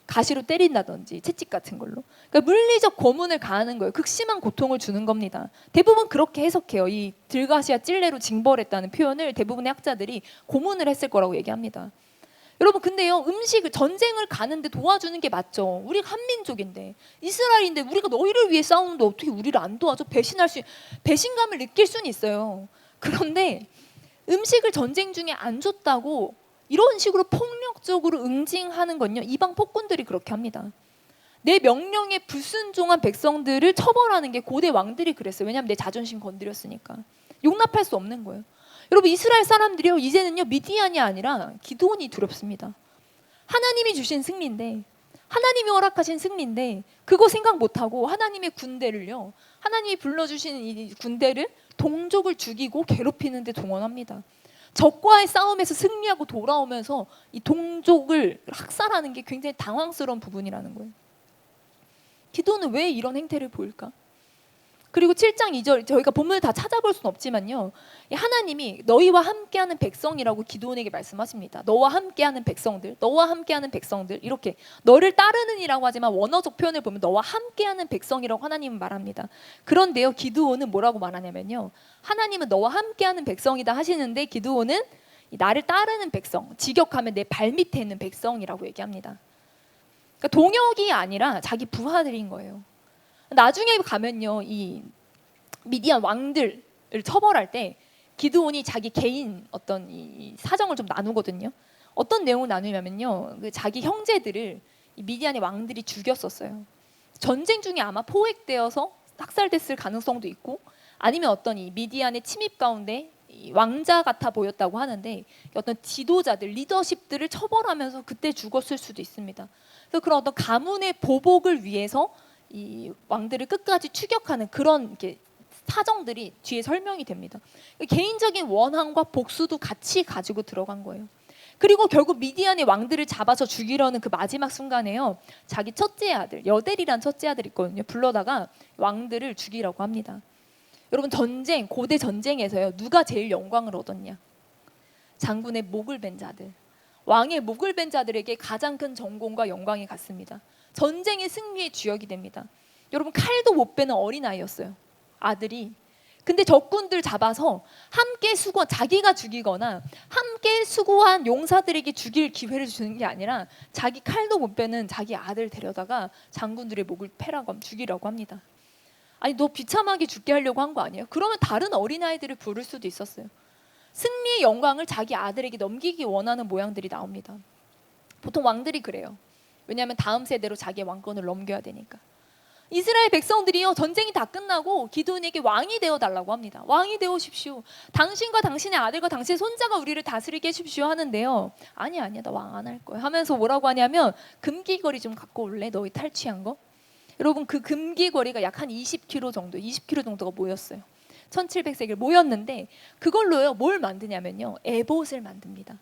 가시로 때린다든지 채찍 같은 걸로, 그러니까 물리적 고문을 가하는 거예요. 극심한 고통을 주는 겁니다. 대부분 그렇게 해석해요. 이 들가시와 찔레로 징벌했다는 표현을 대부분의 학자들이 고문을 했을 거라고 얘기합니다. 여러분, 근데요, 음식을, 전쟁을 가는데 도와주는 게 맞죠. 우리가 한민족인데, 이스라엘인데, 우리가 너희를 위해 싸우는데 어떻게 우리를 안 도와줘? 배신감을 느낄 수는 있어요. 그런데 음식을 전쟁 중에 안 줬다고 이런 식으로 폭력적으로 응징하는 건요, 이방 폭군들이 그렇게 합니다. 내 명령에 불순종한 백성들을 처벌하는 게 고대 왕들이 그랬어요. 왜냐하면 내 자존심 건드렸으니까. 용납할 수 없는 거예요. 여러분, 이스라엘 사람들이요, 이제는요, 미디안이 아니라 기드온이 두렵습니다. 하나님이 주신 승리인데, 하나님이 허락하신 승리인데 그거 생각 못하고 하나님의 군대를요, 하나님이 불러주신 이 군대를 동족을 죽이고 괴롭히는 데 동원합니다. 적과의 싸움에서 승리하고 돌아오면서 이 동족을 학살하는 게 굉장히 당황스러운 부분이라는 거예요. 기도는 왜 이런 행태를 보일까? 그리고 7장 2절, 저희가 본문을 다 찾아볼 수는 없지만요, 하나님이 너희와 함께하는 백성이라고 기드온에게 말씀하십니다. 너와 함께하는 백성들, 너와 함께하는 백성들, 이렇게 너를 따르는이라고 하지만 원어적 표현을 보면 너와 함께하는 백성이라고 하나님은 말합니다. 그런데요, 기드온은 뭐라고 말하냐면요, 하나님은 너와 함께하는 백성이다 하시는데 기드온은 나를 따르는 백성, 직역하면 내 발밑에 있는 백성이라고 얘기합니다. 그러니까 동역이 아니라 자기 부하들인 거예요. 나중에 가면요, 이 미디안 왕들을 처벌할 때 기드온이 자기 개인 어떤 이 사정을 좀 나누거든요. 어떤 내용을 나누냐면요, 그 자기 형제들을 이 미디안의 왕들이 죽였었어요. 전쟁 중에 아마 포획되어서 학살됐을 가능성도 있고, 아니면 어떤 이 미디안의 침입 가운데 이 왕자 같아 보였다고 하는데 어떤 지도자들, 리더십들을 처벌하면서 그때 죽었을 수도 있습니다. 그래서 그런 어떤 가문의 보복을 위해서 이 왕들을 끝까지 추격하는 그런 이렇게 사정들이 뒤에 설명이 됩니다. 개인적인 원한과 복수도 같이 가지고 들어간 거예요. 그리고 결국 미디안의 왕들을 잡아서 죽이려는 그 마지막 순간에요, 자기 첫째 아들, 여델이란 첫째 아들 있거든요. 불러다가 왕들을 죽이라고 합니다. 여러분, 전쟁, 고대 전쟁에서요, 누가 제일 영광을 얻었냐? 장군의 목을 벤 자들, 왕의 목을 벤 자들에게 가장 큰 전공과 영광이 갔습니다. 전쟁의 승리의 주역이 됩니다. 여러분, 칼도 못 베는 어린아이였어요, 아들이. 근데 적군들 잡아서 함께 자기가 죽이거나 함께 수고한 용사들에게 죽일 기회를 주는 게 아니라 자기 칼도 못 베는 자기 아들 데려다가 장군들의 목을 패라고 하면 죽이라고 합니다. 아니, 너 비참하게 죽게 하려고 한 거 아니에요? 그러면 다른 어린아이들을 부를 수도 있었어요. 승리의 영광을 자기 아들에게 넘기기 원하는 모양들이 나옵니다. 보통 왕들이 그래요. 왜냐하면 다음 세대로 자기의 왕권을 넘겨야 되니까. 이스라엘 백성들이요, 전쟁이 다 끝나고 기드온에게 왕이 되어달라고 합니다. 왕이 되오십시오. 당신과 당신의 아들과 당신의 손자가 우리를 다스리게 해주십시오 하는데요, 아니야 나 왕 안 할 거야 하면서 뭐라고 하냐면, 금기거리 좀 갖고 올래? 너희 탈취한 거? 여러분, 그 금기거리가 약 한 20kg 정도, 20kg 정도가 모였어요. 1700세겔 모였는데 그걸로요, 뭘 만드냐면요, 에봇을 만듭니다.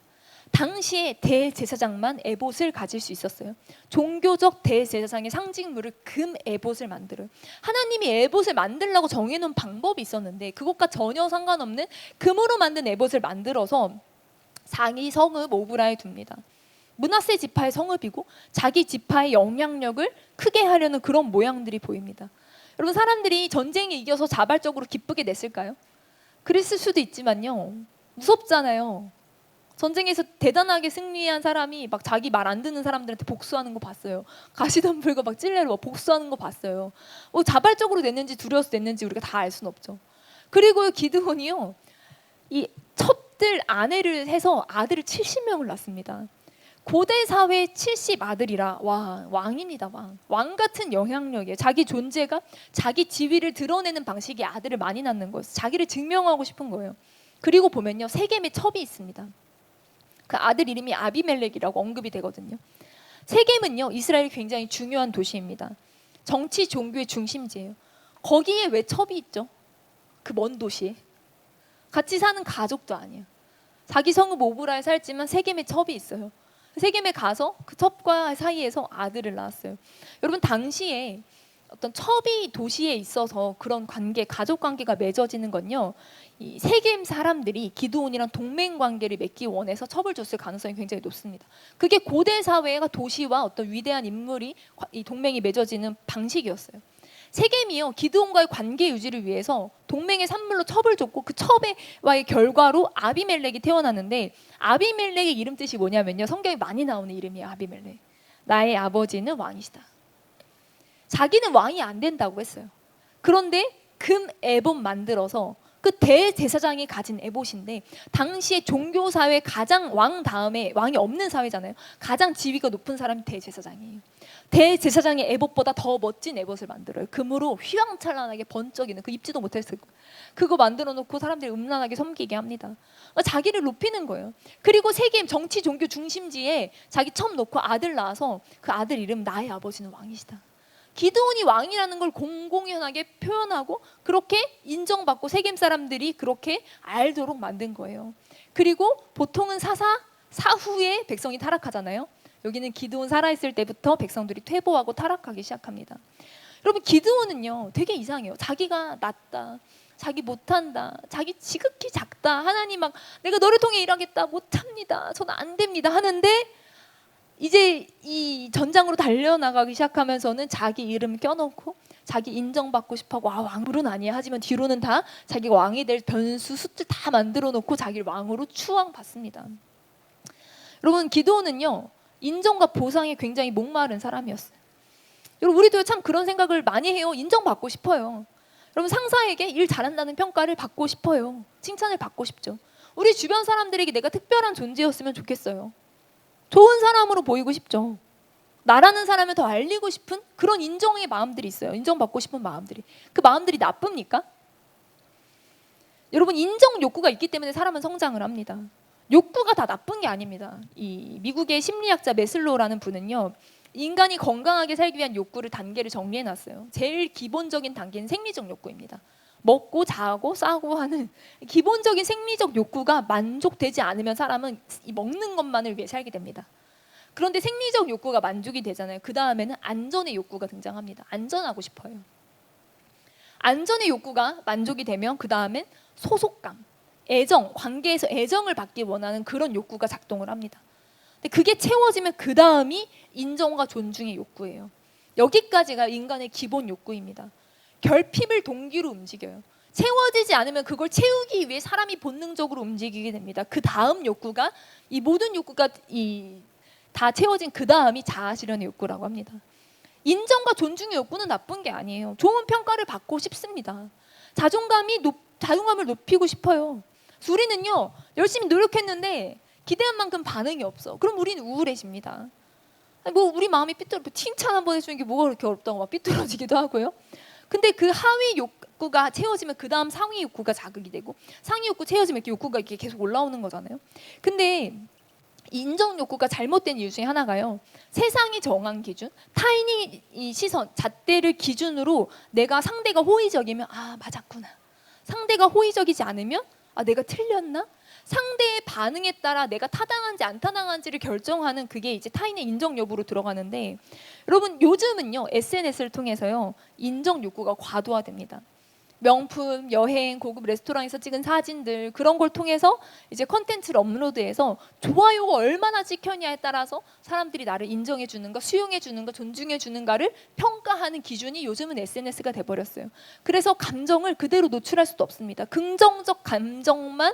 당시에 대제사장만 에봇을 가질 수 있었어요. 종교적 대제사장의 상징물을 금 에봇을 만들어요. 하나님이 에봇을 만들려고 정해놓은 방법이 있었는데 그것과 전혀 상관없는 금으로 만든 에봇을 만들어서 자기 성읍 오브라에 둡니다. 므낫세 지파의 성읍이고 자기 지파의 영향력을 크게 하려는 그런 모양들이 보입니다. 여러분, 사람들이 전쟁에 이겨서 자발적으로 기쁘게 냈을까요? 그랬을 수도 있지만요, 무섭잖아요. 전쟁에서 대단하게 승리한 사람이 막 자기 말 안 듣는 사람들한테 복수하는 거 봤어요. 가시덤불과 막 찔레로 막 복수하는 거 봤어요. 자발적으로 냈는지 두려워서 냈는지 우리가 다 알 수는 없죠. 그리고 기드온이요, 이 첩들 아내를 해서 아들을 70명을 낳습니다. 고대 사회 70 아들이라, 와, 왕입니다. 왕 같은 영향력이에요. 자기 존재가, 자기 지위를 드러내는 방식이 아들을 많이 낳는 거예요. 자기를 증명하고 싶은 거예요. 그리고 보면요, 세겜의 첩이 있습니다. 그 아들 이름이 아비멜렉이라고 언급이 되거든요. 세겜은요, 이스라엘이 굉장히 중요한 도시입니다. 정치, 종교의 중심지예요. 거기에 왜 첩이 있죠? 그 먼 도시에. 같이 사는 가족도 아니에요. 자기 성읍 오브라에 살지만 세겜에 첩이 있어요. 세겜에 가서 그 첩과 사이에서 아들을 낳았어요. 여러분, 당시에 어떤 첩이 도시에 있어서 그런 관계, 가족 관계가 맺어지는 건요, 이 세겜 사람들이 기드온이랑 동맹 관계를 맺기 원해서 첩을 줬을 가능성이 굉장히 높습니다. 그게 고대 사회가 도시와 어떤 위대한 인물이 이 동맹이 맺어지는 방식이었어요. 세겜이요, 기드온과의 관계 유지를 위해서 동맹의 산물로 첩을 줬고, 그 첩과의 결과로 아비멜렉이 태어났는데, 아비멜렉의 이름 뜻이 뭐냐면요, 성경에 많이 나오는 이름이에요. 아비멜렉, 나의 아버지는 왕이시다. 자기는 왕이 안 된다고 했어요. 그런데 금 에봇 만들어서, 그 대제사장이 가진 에봇인데, 당시에 종교 사회 가장 왕 다음에, 왕이 없는 사회잖아요, 가장 지위가 높은 사람이 대제사장이에요. 대제사장의 에봇보다 더 멋진 에봇을 만들어요. 금으로 휘황찬란하게 번쩍이는, 그 입지도 못했을 거예요. 그거 만들어 놓고 사람들이 음란하게 섬기게 합니다. 자기를 높이는 거예요. 그리고 세겜 정치 종교 중심지에 자기 첩 놓고 아들 낳아서 그 아들 이름, 나의 아버지는 왕이시다. 기드온이 왕이라는 걸 공공연하게 표현하고 그렇게 인정받고 세겜 사람들이 그렇게 알도록 만든 거예요. 그리고 보통은 사후에 백성이 타락하잖아요. 여기는 기드온 살아있을 때부터 백성들이 퇴보하고 타락하기 시작합니다. 여러분, 기드온은요, 되게 이상해요. 자기가 낫다, 자기 못한다, 자기 지극히 작다, 하나님 막 내가 너를 통해 일하겠다, 못합니다, 저는 안 됩니다 하는데, 이제 이 전장으로 달려나가기 시작하면서는 자기 이름 껴놓고 자기 인정받고 싶어하고, 왕으로는 아니야 하지만 뒤로는 다 자기가 왕이 될 변수 숫들 다 만들어 놓고 자기를 왕으로 추앙받습니다. 여러분, 기드온은요, 인정과 보상에 굉장히 목마른 사람이었어요. 여러분, 우리도 참 그런 생각을 많이 해요. 인정받고 싶어요. 여러분, 상사에게 일 잘한다는 평가를 받고 싶어요. 칭찬을 받고 싶죠. 우리 주변 사람들에게 내가 특별한 존재였으면 좋겠어요. 좋은 사람으로 보이고 싶죠. 나라는 사람을 더 알리고 싶은 그런 인정의 마음들이 있어요. 인정받고 싶은 마음들이. 그 마음들이 나쁩니까? 여러분, 인정 욕구가 있기 때문에 사람은 성장을 합니다. 욕구가 다 나쁜 게 아닙니다. 이 미국의 심리학자 메슬로우라는 분은요, 인간이 건강하게 살기 위한 욕구를 단계를 정리해놨어요. 제일 기본적인 단계는 생리적 욕구입니다. 먹고 자고 싸고 하는 기본적인 생리적 욕구가 만족되지 않으면 사람은 이 먹는 것만을 위해 살게 됩니다. 그런데 생리적 욕구가 만족이 되잖아요. 그 다음에는 안전의 욕구가 등장합니다. 안전하고 싶어요. 안전의 욕구가 만족이 되면 그 다음엔 소속감, 애정, 관계에서 애정을 받기 원하는 그런 욕구가 작동을 합니다. 근데 그게 채워지면 그 다음이 인정과 존중의 욕구예요. 여기까지가 인간의 기본 욕구입니다. 결핍을 동기로 움직여요. 채워지지 않으면 그걸 채우기 위해 사람이 본능적으로 움직이게 됩니다. 그 다음 욕구가, 이 모든 욕구가 다 채워진 그 다음이 자아실현의 욕구라고 합니다. 인정과 존중의 욕구는 나쁜 게 아니에요. 좋은 평가를 받고 싶습니다. 자존감을 높이고 싶어요. 우리는요, 열심히 노력했는데 기대한 만큼 반응이 없어. 그럼 우리는 우울해집니다. 우리 마음이 칭찬 한번 해주는 게 뭐가 그렇게 어렵다고 막 삐뚤어지기도 하고요. 근데 그 하위 욕구가 채워지면 그 다음 상위 욕구가 자극이 되고, 상위 욕구 채워지면 이렇게 욕구가 이렇게 계속 올라오는 거잖아요. 근데 인정 욕구가 잘못된 이유 중에 하나가요, 세상이 정한 기준, 타인이 이 시선, 잣대를 기준으로 내가 상대가 호의적이면 맞았구나, 상대가 호의적이지 않으면 내가 틀렸나? 상대의 반응에 따라 내가 타당한지 안 타당한지를 결정하는, 그게 이제 타인의 인정 여부로 들어가는데, 여러분, 요즘은요, SNS를 통해서요, 인정 욕구가 과도화됩니다. 명품, 여행, 고급 레스토랑에서 찍은 사진들, 그런 걸 통해서 이제 컨텐츠를 업로드해서 좋아요가 얼마나 찍혔냐에 따라서 사람들이 나를 인정해 주는가, 수용해 주는가, 존중해 주는가를 평가하는 기준이 요즘은 SNS가 돼버렸어요. 그래서 감정을 그대로 노출할 수도 없습니다. 긍정적 감정만,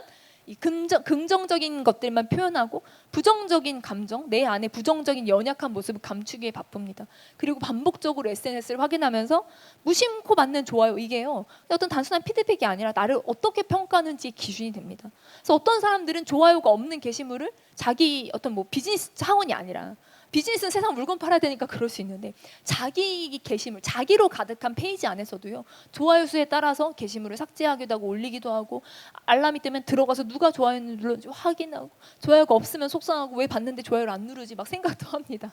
긍정적인 것들만 표현하고 부정적인 감정, 내 안에 부정적인 연약한 모습을 감추기에 바쁩니다. 그리고 반복적으로 SNS를 확인하면서 무심코 받는 좋아요, 이게요, 어떤 단순한 피드백이 아니라 나를 어떻게 평가하는지 기준이 됩니다. 그래서 어떤 사람들은 좋아요가 없는 게시물을 자기 어떤 비즈니스 차원이 아니라, 비즈니스는 세상 물건 팔아야 되니까 그럴 수 있는데, 자기 게시물, 자기로 가득한 페이지 안에서도요, 좋아요 수에 따라서 게시물을 삭제하기도 하고 올리기도 하고, 알람이 뜨면 들어가서 누가 좋아요를 눌렀는지 확인하고, 좋아요가 없으면 속상하고 왜 봤는데 좋아요를 안 누르지 막 생각도 합니다.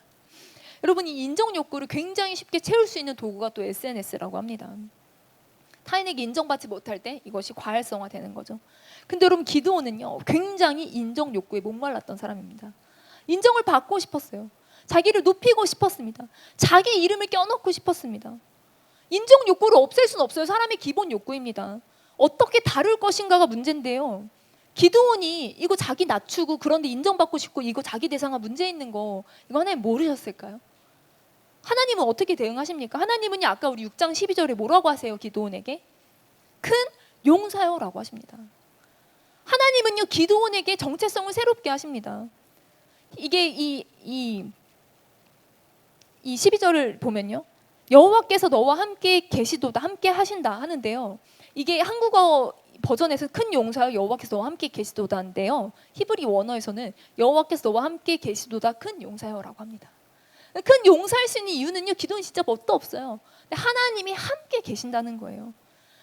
여러분, 이 인정 욕구를 굉장히 쉽게 채울 수 있는 도구가 또 SNS라고 합니다. 타인에게 인정받지 못할 때 이것이 과활성화되는 거죠. 근데 여러분, 기드온은요 굉장히 인정 욕구에 목말랐던 사람입니다. 인정을 받고 싶었어요. 자기를 높이고 싶었습니다. 자기 이름을 껴넣고 싶었습니다. 인정 욕구를 없앨 수는 없어요. 사람의 기본 욕구입니다. 어떻게 다룰 것인가가 문제인데요. 기드온이 이거 자기 낮추고 그런데 인정받고 싶고 이거 자기 대상화 문제 있는 거 이거 하나님 모르셨을까요? 하나님은 어떻게 대응하십니까? 하나님은요 아까 우리 6장 12절에 뭐라고 하세요? 기드온에게 큰 용사여라고 하십니다. 하나님은요 기드온에게 정체성을 새롭게 하십니다. 이게 이 12절을 보면요, 여호와께서 너와 함께 계시도다, 함께 하신다 하는데요, 이게 한국어 버전에서 큰 용사여 여호와께서 너와 함께 계시도다인데요, 히브리 원어에서는 여호와께서 너와 함께 계시도다 큰 용사여라고 합니다. 큰 용사일 수 있는 이유는요, 기도는 진짜 뭣도 없어요. 하나님이 함께 계신다는 거예요.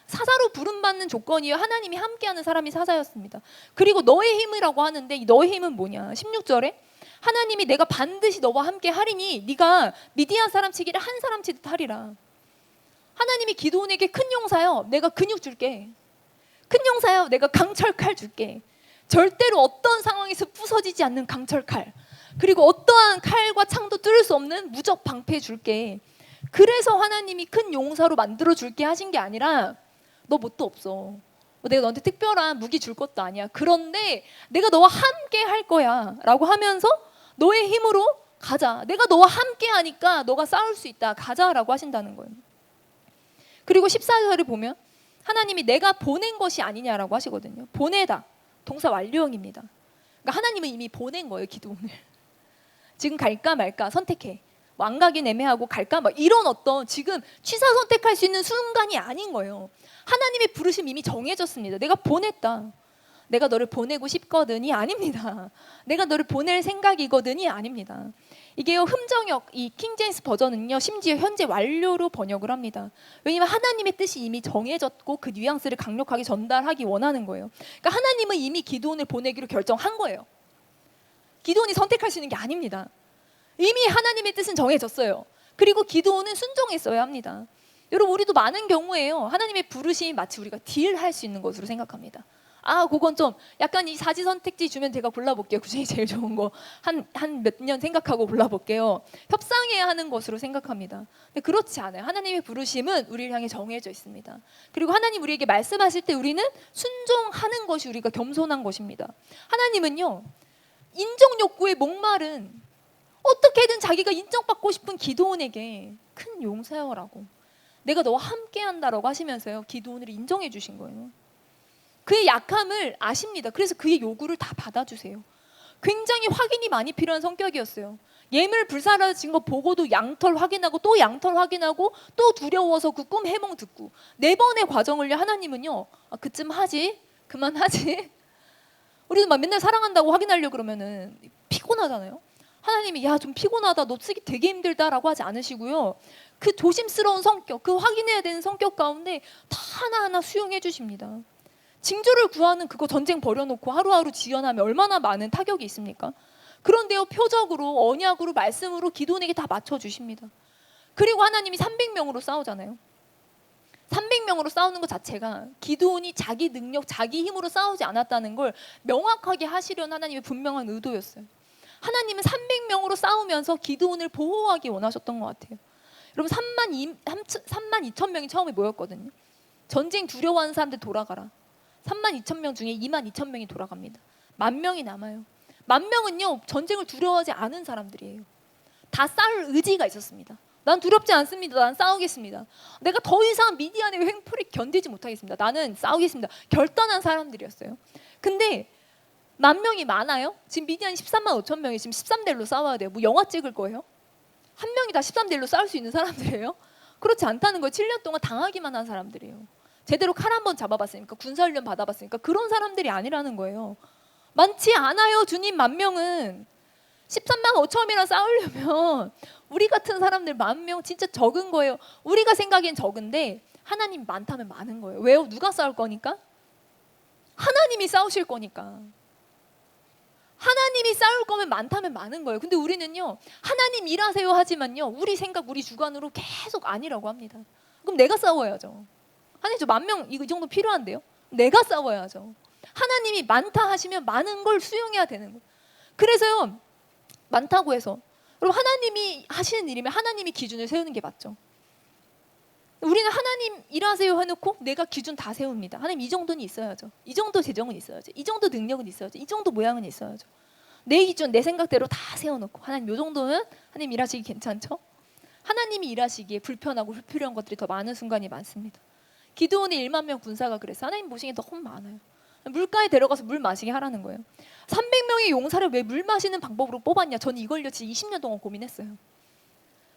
사사로 부름받는 조건이요, 하나님이 함께하는 사람이 사사였습니다. 그리고 너의 힘이라고 하는데 이 너의 힘은 뭐냐? 16절에 하나님이 내가 반드시 너와 함께 하리니 네가 미디안 사람 치기를 한 사람 치듯 하리라. 하나님이 기드온에게 큰 용사여 내가 근육 줄게, 큰 용사여 내가 강철칼 줄게, 절대로 어떤 상황에서 부서지지 않는 강철칼, 그리고 어떠한 칼과 창도 뚫을 수 없는 무적 방패 줄게. 그래서 하나님이 큰 용사로 만들어 줄게 하신 게 아니라 너 뭣도 없어, 내가 너한테 특별한 무기 줄 것도 아니야, 그런데 내가 너와 함께 할 거야 라고 하면서 너의 힘으로 가자, 내가 너와 함께 하니까 너가 싸울 수 있다, 가자라고 하신다는 거예요. 그리고 14절을 보면 하나님이 내가 보낸 것이 아니냐라고 하시거든요. 보내다, 동사 완료형입니다. 그러니까 하나님은 이미 보낸 거예요. 기드온을 지금 갈까 말까 선택해, 왕가긴 애매하고 갈까 막 이런 어떤 지금 취사 선택할 수 있는 순간이 아닌 거예요. 하나님의 부르심 이미 정해졌습니다. 내가 보냈다, 내가 너를 보내고 싶거든이 아닙니다. 내가 너를 보낼 생각이거든이 아닙니다. 이게요, 흠정역 이 킹제임스 버전은요 심지어 현재 완료로 번역을 합니다. 왜냐하면 하나님의 뜻이 이미 정해졌고 그 뉘앙스를 강력하게 전달하기 원하는 거예요. 그러니까 하나님은 이미 기드온을 보내기로 결정한 거예요. 기드온이 선택할 수 있는 게 아닙니다. 이미 하나님의 뜻은 정해졌어요. 그리고 기드온은 순종했어야 합니다. 여러분, 우리도 많은 경우에요, 하나님의 부르심이 마치 우리가 딜할 수 있는 것으로 생각합니다. 아, 그건 좀 약간 이 사지 선택지 주면 제가 골라볼게요. 그 중에 제일 좋은 거 한 몇 년 생각하고 골라볼게요. 협상해야 하는 것으로 생각합니다. 근데 그렇지 않아요. 하나님의 부르심은 우리를 향해 정해져 있습니다. 그리고 하나님 우리에게 말씀하실 때 우리는 순종하는 것이 우리가 겸손한 것입니다. 하나님은요 인정 욕구의 목마른, 어떻게든 자기가 인정받고 싶은 기드온에게 큰 용사여라고, 내가 너와 함께 한다라고 하시면서요 기드온을 인정해 주신 거예요. 그의 약함을 아십니다. 그래서 그의 요구를 다 받아주세요. 굉장히 확인이 많이 필요한 성격이었어요. 예물 불사라진 거 보고도 양털 확인하고 또 양털 확인하고 또 두려워서 그 꿈 해몽 듣고 4번의 과정을요 하나님은요 그쯤 하지, 그만하지. 우리도 막 맨날 사랑한다고 확인하려고 그러면은 피곤하잖아요. 하나님이 야 좀 피곤하다, 너 쓰기 되게 힘들다라고 하지 않으시고요, 그 조심스러운 성격, 그 확인해야 되는 성격 가운데 다 하나하나 수용해 주십니다. 징조를 구하는 그거 전쟁 벌여놓고 하루하루 지연하면 얼마나 많은 타격이 있습니까? 그런데요 표적으로, 언약으로, 말씀으로 기드온에게 다 맞춰주십니다. 그리고 하나님이 300명으로 싸우잖아요. 300명으로 싸우는 것 자체가 기드온이 자기 능력, 자기 힘으로 싸우지 않았다는 걸 명확하게 하시려는 하나님의 분명한 의도였어요. 하나님은 300명으로 싸우면서 기드온을 보호하기 원하셨던 것 같아요. 여러분 3만 2천 명이 처음에 모였거든요. 전쟁 두려워하는 사람들 돌아가라. 3만 2천 명 중에 2만 2천 명이 돌아갑니다. 10,000명이 남아요. 10,000명은요 전쟁을 두려워하지 않은 사람들이에요. 다 싸울 의지가 있었습니다. 난 두렵지 않습니다. 난 싸우겠습니다. 내가 더 이상 미디안의 횡포를 견디지 못하겠습니다. 나는 싸우겠습니다. 결단한 사람들이었어요. 근데 10,000명이 많아요? 지금 미디안이 13만 5천 명이 지금 13대1로 싸워야 돼요. 뭐 영화 찍을 거예요? 한 명이 다 13대1로 싸울 수 있는 사람들이에요? 그렇지 않다는 거예요. 7년 동안 당하기만 한 사람들이에요. 제대로 칼 한번 잡아봤으니까, 군사훈련 받아봤으니까 그런 사람들이 아니라는 거예요. 많지 않아요. 주님 10,000명은 13만 5천이랑 싸우려면 우리 같은 사람들 10,000명 진짜 적은 거예요. 우리가 생각엔 적은데 하나님 많다면 많은 거예요. 왜요? 누가 싸울 거니까? 하나님이 싸우실 거니까. 하나님이 쌓을 거면 많다면 많은 거예요. 근데 우리는요, 하나님 일하세요 하지만요, 우리 생각, 우리 주관으로 계속 아니라고 합니다. 그럼 내가 싸워야죠. 하나님 저 10,000명 이 정도 필요한데요? 내가 싸워야죠. 하나님이 많다 하시면 많은 걸 수용해야 되는 거예요. 그래서요, 많다고 해서 여러분 하나님이 하시는 일이면 하나님이 기준을 세우는 게 맞죠. 우리는 하나님 일하세요 해놓고 내가 기준 다 세웁니다. 하나님 이 정도는 있어야죠. 이 정도 재정은 있어야죠. 이 정도 능력은 있어야죠. 이 정도 모양은 있어야죠. 내 기준, 내 생각대로 다 세워놓고 하나님 이 정도는 하나님 일하시기 괜찮죠? 하나님이 일하시기에 불편하고 불필요한 것들이 더 많은 순간이 많습니다. 기드온의 10,000명 군사가 그래서 하나님 보시기에 너무 많아요. 물가에 데려가서 물 마시게 하라는 거예요. 300명의 용사를 왜 물 마시는 방법으로 뽑았냐? 저는 이걸요 진짜 20년 동안 고민했어요.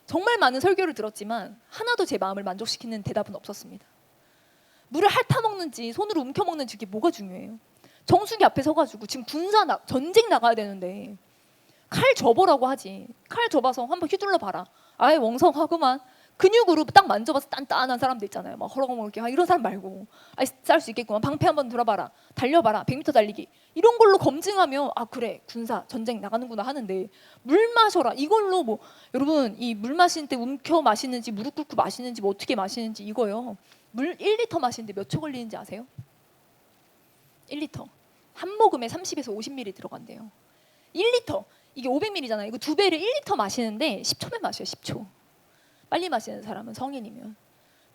정말 많은 설교를 들었지만 하나도 제 마음을 만족시키는 대답은 없었습니다. 물을 핥아먹는지 손으로 움켜먹는지 이게 뭐가 중요해요? 정수기 앞에 서가지고 지금 전쟁 나가야 되는데 칼 접어라고 하지. 칼 접어서 한번 휘둘러 봐라. 아예 웡성하구만. 근육으로 딱 만져봐서 단단한 사람들 있잖아요. 막 허렁허렁 이런 사람 말고 쌀 수 있겠구만. 방패 한번 들어봐라. 달려봐라. 100m 달리기. 이런 걸로 검증하면 아 그래 군사 전쟁 나가는구나 하는데 물 마셔라. 이걸로 뭐 여러분 이 물 마시는 때 움켜 마시는지 무릎 꿇고 마시는지 뭐 어떻게 마시는지 이거요. 물 1리터 마시는데 몇 초 걸리는지 아세요? 1리터. 한 모금에 30에서 50ml 들어간대요. 1리터. 이게 500ml잖아요. 이거 2배를 1리터 마시는데 10초면 마셔요. 10초. 빨리 마시는 사람은 성인이면.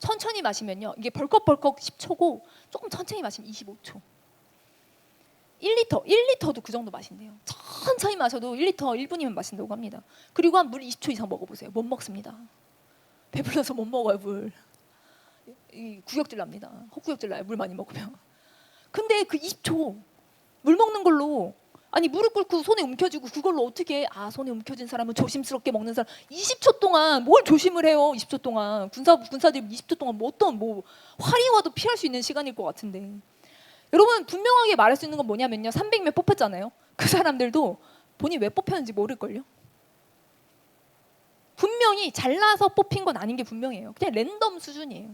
천천히 마시면요. 이게 벌컥벌컥 10초고 조금 천천히 마시면 25초. 1리터도 그 정도 마신대요. 천천히 마셔도 1리터 1분이면 마신다고 합니다. 그리고 한 물 20초 이상 먹어보세요. 못 먹습니다. 배불러서 못 먹어요, 물. 이 구역질 납니다. 헛구역질 나요, 물 많이 먹으면. 근데 그 20초 물 먹는 걸로 아니 무릎 꿇고 손에 움켜쥐고 그걸로 어떻게 손에 움켜진 사람은 조심스럽게 먹는 사람 20초 동안 뭘 조심을 해요. 20초 동안 군사들이 20초 동안 뭐 어떤 활이 와도 피할 수 있는 시간일 것 같은데 여러분 분명하게 말할 수 있는 건 뭐냐면요. 300명 뽑혔잖아요. 그 사람들도 본인이 왜 뽑혔는지 모를걸요. 분명히 잘나서 뽑힌 건 아닌 게 분명해요. 그냥 랜덤 수준이에요.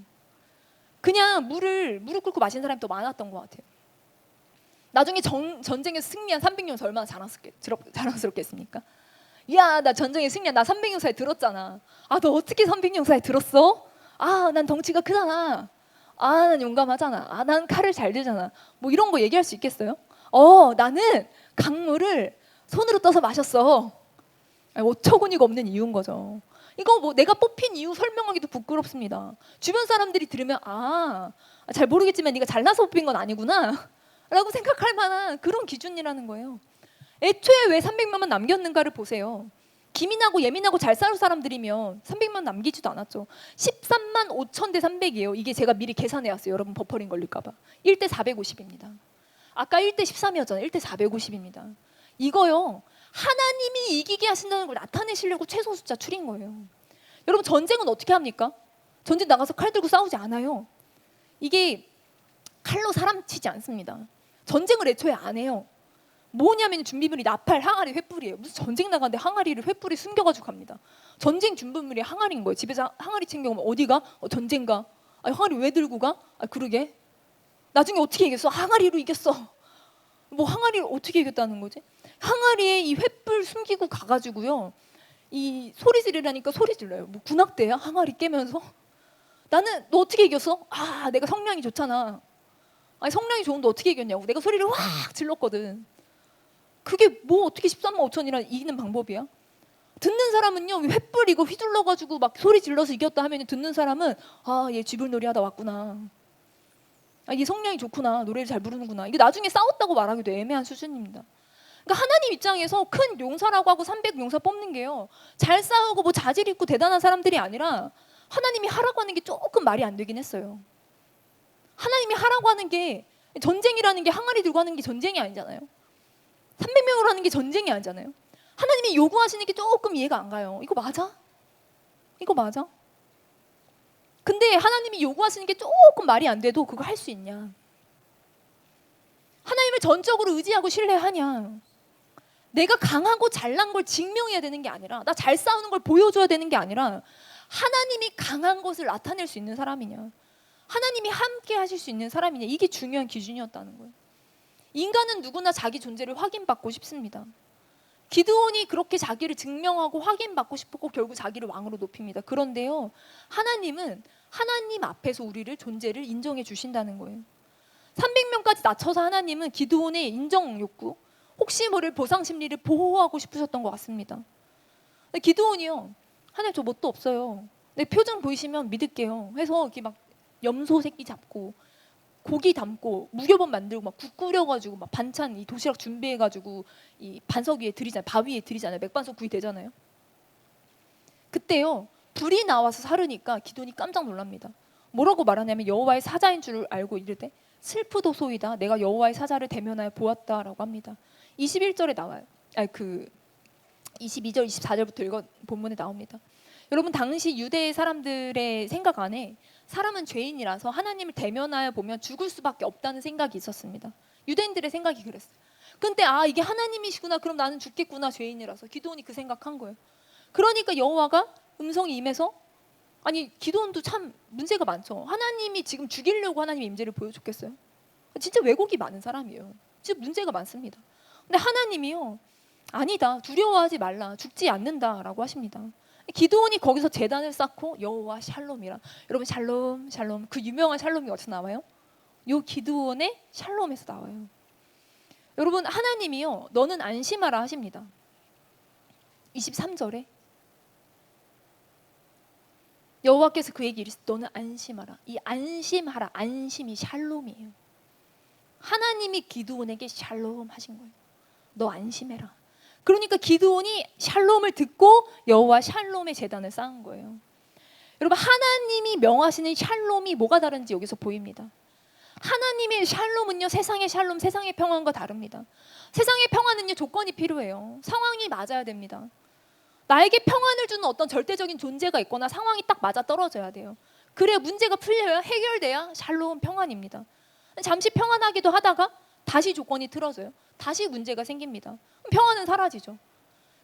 그냥 무릎 꿇고 마신 사람이 더 많았던 것 같아요. 나중에 전쟁에서 승리한 300용사 얼마나 자랑스럽겠습니까? 야, 나 전쟁에 승리한 나 300용사에 들었잖아. 너 어떻게 300용사에 들었어? 난 덩치가 크잖아. 난 용감하잖아. 난 칼을 잘 들잖아. 뭐 이런 거 얘기할 수 있겠어요? 나는 강물을 손으로 떠서 마셨어. 어처구니가 없는 이유인 거죠. 이거 뭐 내가 뽑힌 이유 설명하기도 부끄럽습니다. 주변 사람들이 들으면 잘 모르겠지만 네가 잘나서 뽑힌 건 아니구나 라고 생각할 만한 그런 기준이라는 거예요. 애초에 왜 300명만 남겼는가를 보세요. 기민하고 예민하고 잘 싸울 사람들이면 300만 남기지도 않았죠. 13만 5천 대 300이에요. 이게 제가 미리 계산해왔어요. 여러분 버퍼링 걸릴까 봐. 1대 450입니다. 아까 1대 13이었잖아요. 1대 450입니다. 이거요. 하나님이 이기게 하신다는 걸 나타내시려고 최소 숫자 추린 거예요. 여러분 전쟁은 어떻게 합니까? 전쟁 나가서 칼 들고 싸우지 않아요. 이게 칼로 사람 치지 않습니다. 전쟁을 애초에 안 해요. 뭐냐면 준비물이 나팔, 항아리, 횃불이에요. 무슨 전쟁 나가는데 항아리를 횃불에 숨겨가지고 갑니다. 전쟁 준비물이 항아리인 거예요. 집에서 항아리 챙겨오면 어디가? 전쟁가. 항아리 왜 들고 가? 그러게. 나중에 어떻게 이겼어? 항아리로 이겼어. 뭐 항아리를 어떻게 이겼다는 거지? 항아리에 이 횃불 숨기고 가가지고요. 이 소리 지르라니까 소리 질러요. 뭐 군악대야? 항아리 깨면서? 나는 너 어떻게 이겼어? 내가 성량이 좋잖아. 성량이 좋은데 어떻게 이겼냐고. 내가 소리를 확 질렀거든. 그게 뭐 어떻게 13만 5천이라 이기는 방법이야? 듣는 사람은요. 횃불 이거 휘둘러가지고 막 소리 질러서 이겼다 하면 듣는 사람은 얘 쥐불놀이 하다 왔구나. 얘 성량이 좋구나. 노래를 잘 부르는구나. 이게 나중에 싸웠다고 말하기도 애매한 수준입니다. 그러니까 하나님 입장에서 큰 용사라고 하고 300용사 뽑는 게요. 잘 싸우고 뭐 자질 있고 대단한 사람들이 아니라 하나님이 하라고 하는 게 조금 말이 안 되긴 했어요. 하나님이 하라고 하는 게 전쟁이라는 게 항아리 들고 하는 게 전쟁이 아니잖아요. 300명으로 하는 게 전쟁이 아니잖아요. 하나님이 요구하시는 게 조금 이해가 안 가요. 이거 맞아? 이거 맞아? 근데 하나님이 요구하시는 게 조금 말이 안 돼도 그거 할 수 있냐? 하나님을 전적으로 의지하고 신뢰하냐? 내가 강하고 잘난 걸 증명해야 되는 게 아니라 나 잘 싸우는 걸 보여줘야 되는 게 아니라 하나님이 강한 것을 나타낼 수 있는 사람이냐? 하나님이 함께 하실 수 있는 사람이냐? 이게 중요한 기준이었다는 거예요. 인간은 누구나 자기 존재를 확인받고 싶습니다. 기드온이 그렇게 자기를 증명하고 확인받고 싶었고 결국 자기를 왕으로 높입니다. 그런데요, 하나님은 하나님 앞에서 우리를 존재를 인정해 주신다는 거예요. 300명까지 낮춰서 하나님은 기드온의 인정 욕구, 혹시 모를 보상 심리를 보호하고 싶으셨던 것 같습니다. 근데 기드온이요, 하나님 저 뭣도 없어요. 내 표정 보이시면 믿을게요. 해서 이렇게 막 염소 새끼 잡고 고기 담고 무교범 만들고 막 국 끓여가지고 막 반찬 이 도시락 준비해가지고 이 반석 위에 들이잖아요. 바 위에 들이잖아요. 맥반석 구이 되잖아요. 그때요, 불이 나와서 사르니까 기드온이 깜짝 놀랍니다. 뭐라고 말하냐면 여호와의 사자인 줄 알고 이르되 슬프도소이다 내가 여호와의 사자를 대면하여 보았다라고 합니다. 21절에 나와요. 아니 그 22절 24절부터 읽어 본문에 나옵니다. 여러분, 당시 유대 사람들의 생각 안에 사람은 죄인이라서 하나님을 대면하여 보면 죽을 수밖에 없다는 생각이 있었습니다. 유대인들의 생각이 그랬어요. 근데 이게 하나님이시구나, 그럼 나는 죽겠구나, 죄인이라서. 기드온이 그 생각한 거예요. 그러니까 여호와가 음성이 임해서, 아니 기드온도 참 문제가 많죠. 하나님이 지금 죽이려고 하나님의 임재를 보여줬겠어요? 진짜 왜곡이 많은 사람이에요. 진짜 문제가 많습니다. 근데 하나님이요, 아니다, 두려워하지 말라, 죽지 않는다라고 하십니다. 기드온이 거기서 제단을 쌓고 여호와 샬롬이라. 여러분, 샬롬 샬롬, 그 유명한 샬롬이 어디서 나와요? 요 기드온의 샬롬에서 나와요. 여러분, 하나님이요, 너는 안심하라 하십니다. 23절에 여호와께서 그에게 이르시되 너는 안심하라. 이 안심하라, 안심이 샬롬이에요. 하나님이 기드온에게 샬롬 하신 거예요. 너 안심해라. 그러니까 기드온이 샬롬을 듣고 여호와 샬롬의 제단을 쌓은 거예요. 여러분, 하나님이 명하시는 샬롬이 뭐가 다른지 여기서 보입니다. 하나님의 샬롬은요, 세상의 샬롬, 세상의 평안과 다릅니다. 세상의 평안은요, 조건이 필요해요. 상황이 맞아야 됩니다. 나에게 평안을 주는 어떤 절대적인 존재가 있거나 상황이 딱 맞아 떨어져야 돼요. 그래야 문제가 풀려야, 해결돼야 샬롬, 평안입니다. 잠시 평안하기도 하다가 다시 조건이 틀어져요. 다시 문제가 생깁니다. 평안은 사라지죠.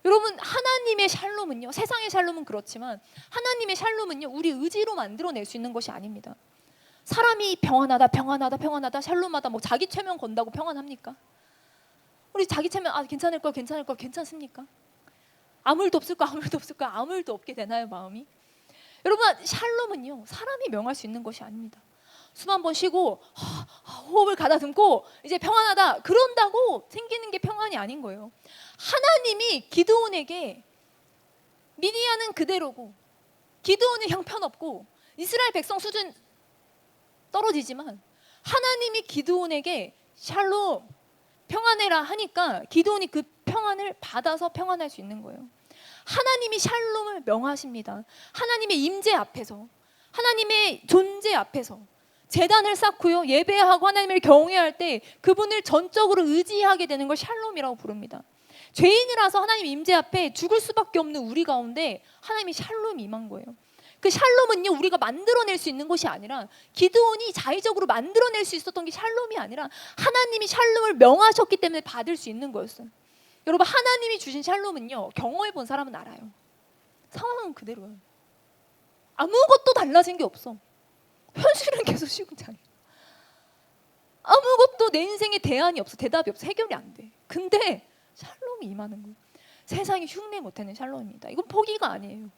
여러분, 하나님의 샬롬은요, 세상의 샬롬은 그렇지만 하나님의 샬롬은요, 우리 의지로 만들어낼 수 있는 것이 아닙니다. 사람이 평안하다 평안하다 평안하다 샬롬하다 뭐 자기 최면 건다고 평안합니까? 우리 자기 최면 괜찮을 걸 괜찮을 걸 괜찮습니까? 아무 일도 없을 거 아무 일도 없을 거 아무 일도 없게 되나요, 마음이? 여러분, 샬롬은요, 사람이 명할 수 있는 것이 아닙니다. 숨 한 번 쉬고 호흡을 가다듬고 이제 평안하다 그런다고 생기는 게 평안이 아닌 거예요. 하나님이 기드온에게 미디안은 그대로고 기드온은 형편없고 이스라엘 백성 수준 떨어지지만 하나님이 기드온에게 샬롬, 평안해라 하니까 기드온이 그 평안을 받아서 평안할 수 있는 거예요. 하나님이 샬롬을 명하십니다. 하나님의 임재 앞에서, 하나님의 존재 앞에서 제단을 쌓고요, 예배하고 하나님을 경외할 때 그분을 전적으로 의지하게 되는 걸 샬롬이라고 부릅니다. 죄인이라서 하나님 임재 앞에 죽을 수밖에 없는 우리 가운데 하나님이 샬롬이 임한 거예요. 그 샬롬은요, 우리가 만들어낼 수 있는 것이 아니라, 기드온이 자의적으로 만들어낼 수 있었던 게 샬롬이 아니라 하나님이 샬롬을 명하셨기 때문에 받을 수 있는 거였어요. 여러분, 하나님이 주신 샬롬은요, 경험해 본 사람은 알아요. 상황은 그대로예요. 아무것도 달라진 게 없어. 현실은 계속 시궁창이에요. 아무것도 내 인생에 대안이 없어, 대답이 없어, 해결이 안 돼. 근데 샬롬이 임하는 거예요. 세상이 흉내 못하는 샬롬입니다. 이건 포기가 아니에요.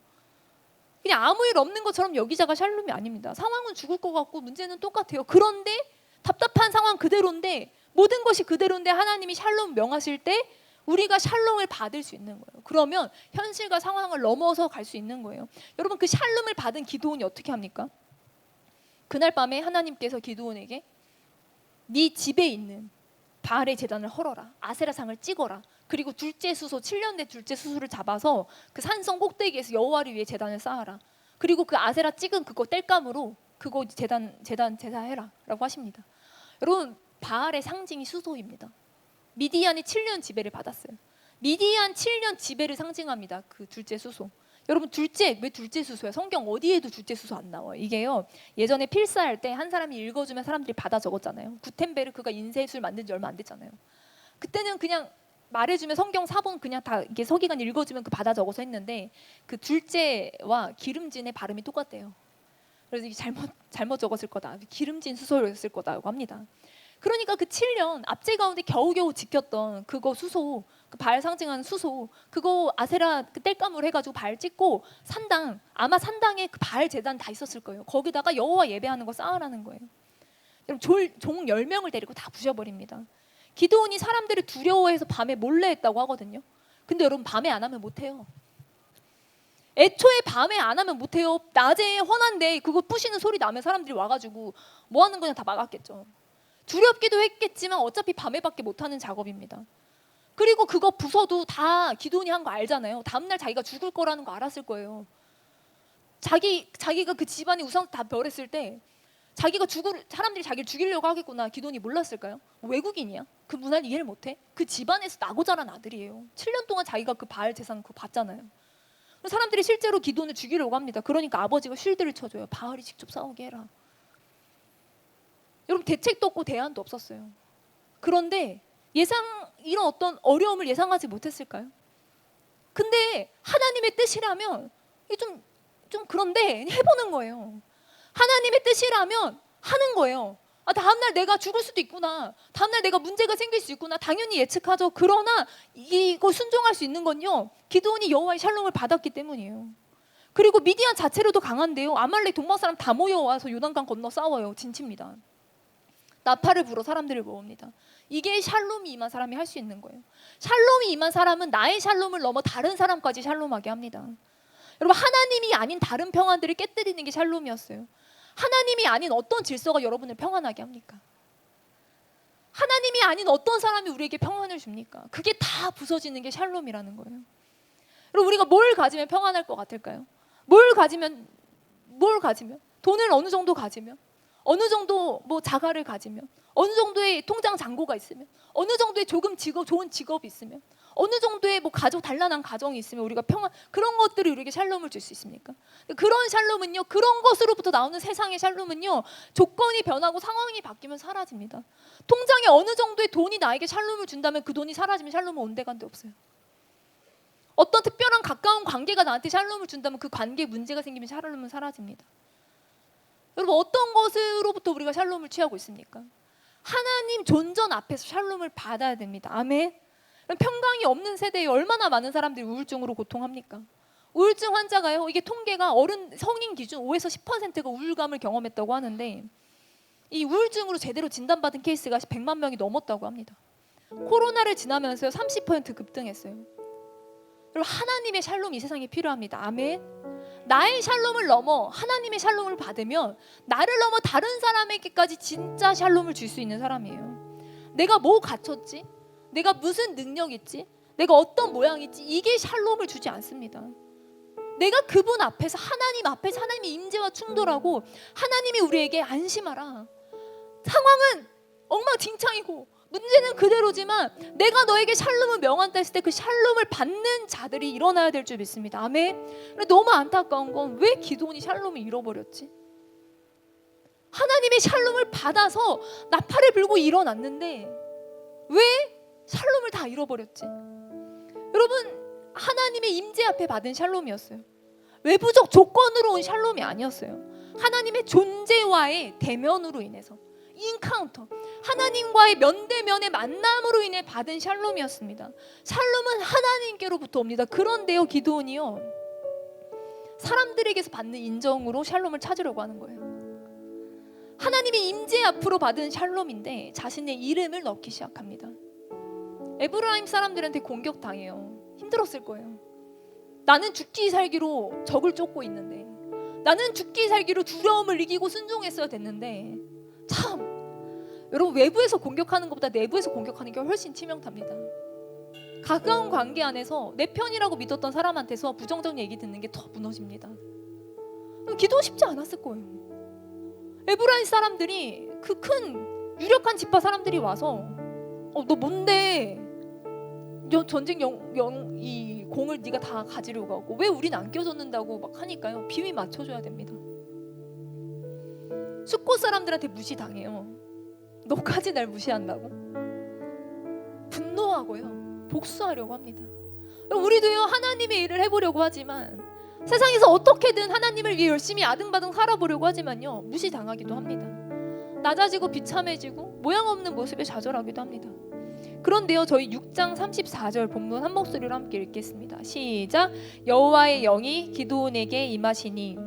그냥 아무 일 없는 것처럼 여기자가 샬롬이 아닙니다. 상황은 죽을 것 같고 문제는 똑같아요. 그런데 답답한 상황 그대로인데, 모든 것이 그대로인데 하나님이 샬롬 명하실 때 우리가 샬롬을 받을 수 있는 거예요. 그러면 현실과 상황을 넘어서 갈 수 있는 거예요. 여러분, 그 샬롬을 받은 기드온이 어떻게 합니까? 그날 밤에 하나님께서 기드온에게 네 집에 있는 바알의 제단을 헐어라, 아세라상을 찍어라, 그리고 둘째 수소, 7년 된 둘째 수소를 잡아서 그 산성 꼭대기에서 여호와를 위해 제단을 쌓아라. 그리고 그 아세라 찍은 그거 땔감으로 그거 제사해라 라고 하십니다. 여러분, 바알의 상징이 수소입니다. 미디안이 7년 지배를 받았어요. 미디안 7년 지배를 상징합니다. 그 둘째 수소. 여러분, 왜 둘째 수소야? 성경 어디에도 둘째 수소 안 나와요. 이게요, 예전에 필사할 때 한 사람이 읽어주면 사람들이 받아 적었잖아요. 구텐베르크가 인쇄술 만든 지 얼마 안 됐잖아요. 그때는 그냥 말해주면 성경 사본 그냥 다 이게 서기관 읽어주면 그 받아 적어서 했는데, 그 둘째와 기름진의 발음이 똑같대요. 그래서 이게 잘못 적었을 거다, 기름진 수소였을 거다고 합니다. 그러니까 그 7년 압제 가운데 겨우겨우 지켰던 그거 수소, 그 발 상징하는 수소, 그거 아세라 그 땔감으로 해가지고 발 찍고 산당, 아마 산당에 그 발 제단 다 있었을 거예요. 거기다가 여호와 예배하는 거 쌓으라는 거예요. 종 10명을 데리고 다 부셔버립니다. 기드온이 사람들을 두려워해서 밤에 몰래 했다고 하거든요. 근데 여러분 밤에 안 하면 못해요. 애초에 밤에 안 하면 못해요. 낮에 헌한데 그거 부시는 소리 나면 사람들이 와가지고 뭐 하는 거냐 다 막았겠죠. 두렵기도 했겠지만 어차피 밤에밖에 못하는 작업입니다. 그리고 그거 부숴도 다 기드온이 한 거 알잖아요. 다음날 자기가 죽을 거라는 거 알았을 거예요. 자기가 그 집안의 우상 다 멸했을 때 사람들이 자기를 죽이려고 하겠구나 기드온이 몰랐을까요? 외국인이야? 그 문화를 이해를 못해? 그 집안에서 나고 자란 아들이에요. 7년 동안 자기가 그 바알 재산 그거 봤잖아요. 사람들이 실제로 기드온을 죽이려고 합니다. 그러니까 아버지가 쉴드를 쳐줘요. 바알이 직접 싸우게 해라. 여러분 대책도 없고 대안도 없었어요. 그런데 이런 어떤 어려움을 예상하지 못했을까요? 근데 하나님의 뜻이라면 좀 그런데 해보는 거예요. 하나님의 뜻이라면 하는 거예요. 다음날 내가 죽을 수도 있구나. 다음날 내가 문제가 생길 수 있구나. 당연히 예측하죠. 그러나 이거 순종할 수 있는 건요, 기드온이 여호와의 샬롬을 받았기 때문이에요. 그리고 미디안 자체로도 강한데요. 아말렉 동방 사람 다 모여와서 요단강 건너 싸워요. 진칩니다. 나팔을 불어 사람들을 모읍니다. 이게 샬롬이 임한 사람이 할 수 있는 거예요. 샬롬이 임한 사람은 나의 샬롬을 넘어 다른 사람까지 샬롬하게 합니다. 여러분 하나님이 아닌 다른 평안들을 깨뜨리는 게 샬롬이었어요. 하나님이 아닌 어떤 질서가 여러분을 평안하게 합니까? 하나님이 아닌 어떤 사람이 우리에게 평안을 줍니까? 그게 다 부서지는 게 샬롬이라는 거예요. 여러분 우리가 뭘 가지면 평안할 것 같을까요? 뭘 가지면 돈을 어느 정도 가지면, 어느 정도 뭐 자가를 가지면, 어느 정도의 통장 잔고가 있으면, 어느 정도의 좋은 직업이 있으면, 어느 정도의 뭐 단란한 가정이 있으면 우리가 그런 것들이 우리에게 샬롬을 줄 수 있습니까? 그런 샬롬은요, 그런 것으로부터 나오는 세상의 샬롬은요, 조건이 변하고 상황이 바뀌면 사라집니다. 통장에 어느 정도의 돈이 나에게 샬롬을 준다면 그 돈이 사라지면 샬롬은 온데간데 없어요. 어떤 특별한 가까운 관계가 나한테 샬롬을 준다면 그 관계에 문제가 생기면 샬롬은 사라집니다. 여러분 어떤 것으로부터 우리가 샬롬을 취하고 있습니까? 하나님 존전 앞에서 샬롬을 받아야 됩니다. 아멘. 평강이 없는 세대에 얼마나 많은 사람들이 우울증으로 고통합니까? 우울증 환자가요, 이게 통계가 성인 기준 5에서 10%가 우울감을 경험했다고 하는데, 이 우울증으로 제대로 진단받은 케이스가 100만 명이 넘었다고 합니다. 코로나를 지나면서요 30% 급등했어요. 여러분 하나님의 샬롬이 이 세상에 필요합니다. 아멘. 나의 샬롬을 넘어 하나님의 샬롬을 받으면 나를 넘어 다른 사람에게까지 진짜 샬롬을 줄 수 있는 사람이에요. 내가 뭐 갖췄지? 내가 무슨 능력 있지? 내가 어떤 모양 있지? 이게 샬롬을 주지 않습니다. 내가 그분 앞에서 하나님의 임재와 충돌하고 하나님이 우리에게 안심하라. 상황은 엉망진창이고 문제는 그대로지만 내가 너에게 샬롬을 명한다 했을 때 그 샬롬을 받는 자들이 일어나야 될 줄 믿습니다. 아멘. 너무 안타까운 건 왜 기드온이 샬롬을 잃어버렸지? 하나님의 샬롬을 받아서 나팔을 불고 일어났는데 왜 샬롬을 다 잃어버렸지? 여러분 하나님의 임재 앞에 받은 샬롬이었어요. 외부적 조건으로 온 샬롬이 아니었어요. 하나님의 존재와의 대면으로 인해서 인카운터, 하나님과의 면대면의 만남으로 인해 받은 샬롬이었습니다. 샬롬은 하나님께로부터 옵니다. 그런데요 기드온이요 사람들에게서 받는 인정으로 샬롬을 찾으려고 하는 거예요. 하나님의 임재 앞으로 받은 샬롬인데 자신의 이름을 넣기 시작합니다. 에브라임 사람들한테 공격당해요. 힘들었을 거예요. 나는 죽기 살기로 적을 쫓고 있는데, 나는 죽기 살기로 두려움을 이기고 순종했어야 됐는데, 참 여러분 외부에서 공격하는 것보다 내부에서 공격하는 게 훨씬 치명타입니다. 가까운 관계 안에서 내 편이라고 믿었던 사람한테서 부정적인 얘기 듣는 게 더 무너집니다. 기도 쉽지 않았을 거예요. 에브라임 사람들이 그 큰 유력한 지파 사람들이 와서 너 뭔데 전쟁 이 공을 네가 다 가지려고 하고 왜 우린 안 껴줬는다고 막 하니까요 비위 맞춰줘야 됩니다. 숫곳 사람들한테 무시당해요. 너까지 날 무시한다고? 분노하고요 복수하려고 합니다. 우리도요 하나님의 일을 해보려고 하지만 세상에서 어떻게든 하나님을 위해 열심히 아등바등 살아보려고 하지만요 무시당하기도 합니다. 낮아지고 비참해지고 모양 없는 모습에 좌절하기도 합니다. 그런데요, 저희 6장 34절 본문 한 목소리로 함께 읽겠습니다. 시작. 여호와의 영이 기드온에게 임하시니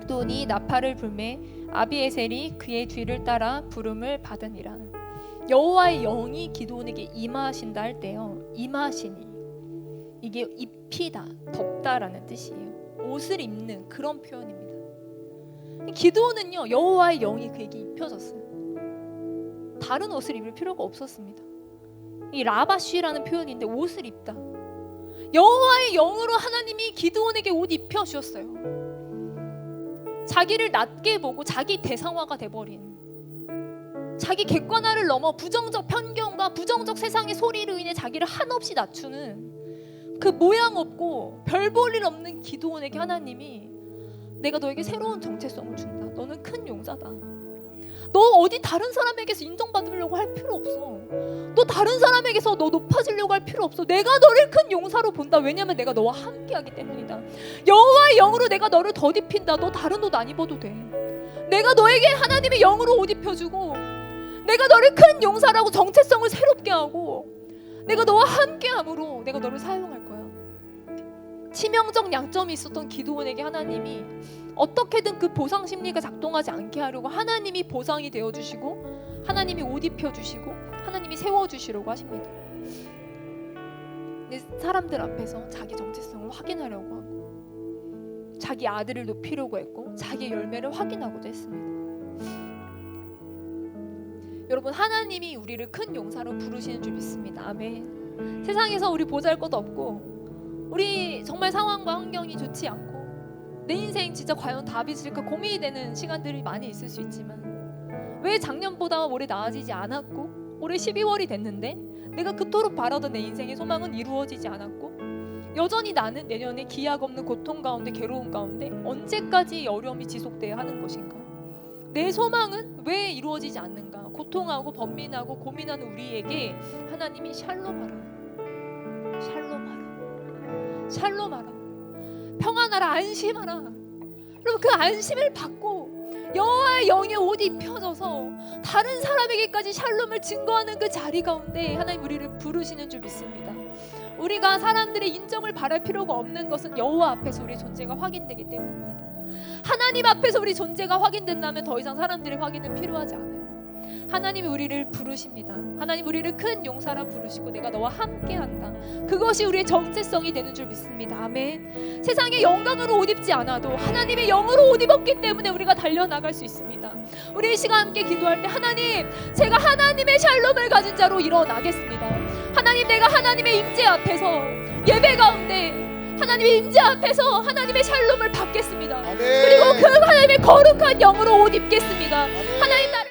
기드온이 나팔을 불매 아비에셀이 그의 뒤를 따라 부름을 받으니라. 여호와의 영이 기드온에게 임하신다 할 때요, 임하시니 이게 입히다, 덮다라는 뜻이에요. 옷을 입는 그런 표현입니다. 기드온은요, 여호와의 영이 그에게 입혀졌어요. 다른 옷을 입을 필요가 없었습니다. 이 라바쉬라는 표현인데 옷을 입다. 여호와의 영으로 하나님이 기드온에게 옷 입혀 주셨어요. 자기를 낮게 보고 자기 대상화가 돼버린, 자기 객관화를 넘어 부정적 편견과 부정적 세상의 소리로 인해 자기를 한없이 낮추는 그 모양 없고 별 볼 일 없는 기드온에게 하나님이 내가 너에게 새로운 정체성을 준다. 너는 큰 용사다. 너 어디 다른 사람에게서 인정받으려고 할 필요 없어. 너 다른 사람에게서 너 높아지려고 할 필요 없어. 내가 너를 큰 용사로 본다. 왜냐하면 내가 너와 함께하기 때문이다. 여호와의 영으로 내가 너를 덧입힌다. 너 다른 옷 안 입어도 돼. 내가 너에게 하나님의 영으로 옷 입혀주고, 내가 너를 큰 용사라고 정체성을 새롭게 하고, 내가 너와 함께함으로 내가 너를 사용할 거야. 치명적 약점이 있었던 기드온에게 하나님이 어떻게든 그 보상 심리가 작동하지 않게 하려고 하나님이 보상이 되어주시고, 하나님이 옷 입혀주시고, 하나님이 세워주시려고 하십니다. 근데 사람들 앞에서 자기 정체성을 확인하려고 하고, 자기 아들을 높이려고 했고, 자기 열매를 확인하고자 했습니다. 여러분, 하나님이 우리를 큰 용사로 부르시는 줄 믿습니다. 아멘. 세상에서 우리 보잘것 없고, 우리 정말 상황과 환경이 좋지 않고, 내 인생 진짜 과연 답이 있을까 고민이 되는 시간들이 많이 있을 수 있지만, 왜 작년보다 올해 나아지지 않았고 올해 12월이 됐는데 내가 그토록 바라던 내 인생의 소망은 이루어지지 않았고, 여전히 나는 내년에 기약 없는 고통 가운데, 괴로움 가운데 언제까지 이 어려움이 지속돼야 하는 것인가? 내 소망은 왜 이루어지지 않는가? 고통하고 번민하고 고민하는 우리에게 하나님이 샬롬하라, 샬롬하라, 샬롬하라, 평안하라, 안심하라. 여러분, 그 안심을 받고 여호와의 영의 옷이 입혀져서 다른 사람에게까지 샬롬을 증거하는 그 자리 가운데 하나님 우리를 부르시는 줄 믿습니다. 우리가 사람들의 인정을 바랄 필요가 없는 것은 여호와 앞에서 우리의 존재가 확인되기 때문입니다. 하나님 앞에서 우리 존재가 확인된다면 더 이상 사람들의 확인은 필요하지 않아요. 하나님이 우리를 부르십니다. 하나님 우리를 큰 용사라 부르시고 내가 너와 함께한다. 그것이 우리의 정체성이 되는 줄 믿습니다. 아멘. 세상의 영광으로 옷 입지 않아도 하나님의 영으로 옷 입었기 때문에 우리가 달려나갈 수 있습니다. 우리 이 시간 함께 기도할 때, 하나님, 제가 하나님의 샬롬을 가진 자로 일어나겠습니다. 하나님, 내가 하나님의 임재 앞에서 예배 가운데 하나님의 임재 앞에서 하나님의 샬롬을 받겠습니다. 아멘. 그리고 그 하나님의 거룩한 영으로 옷 입겠습니다. 아멘. 하나님, 나를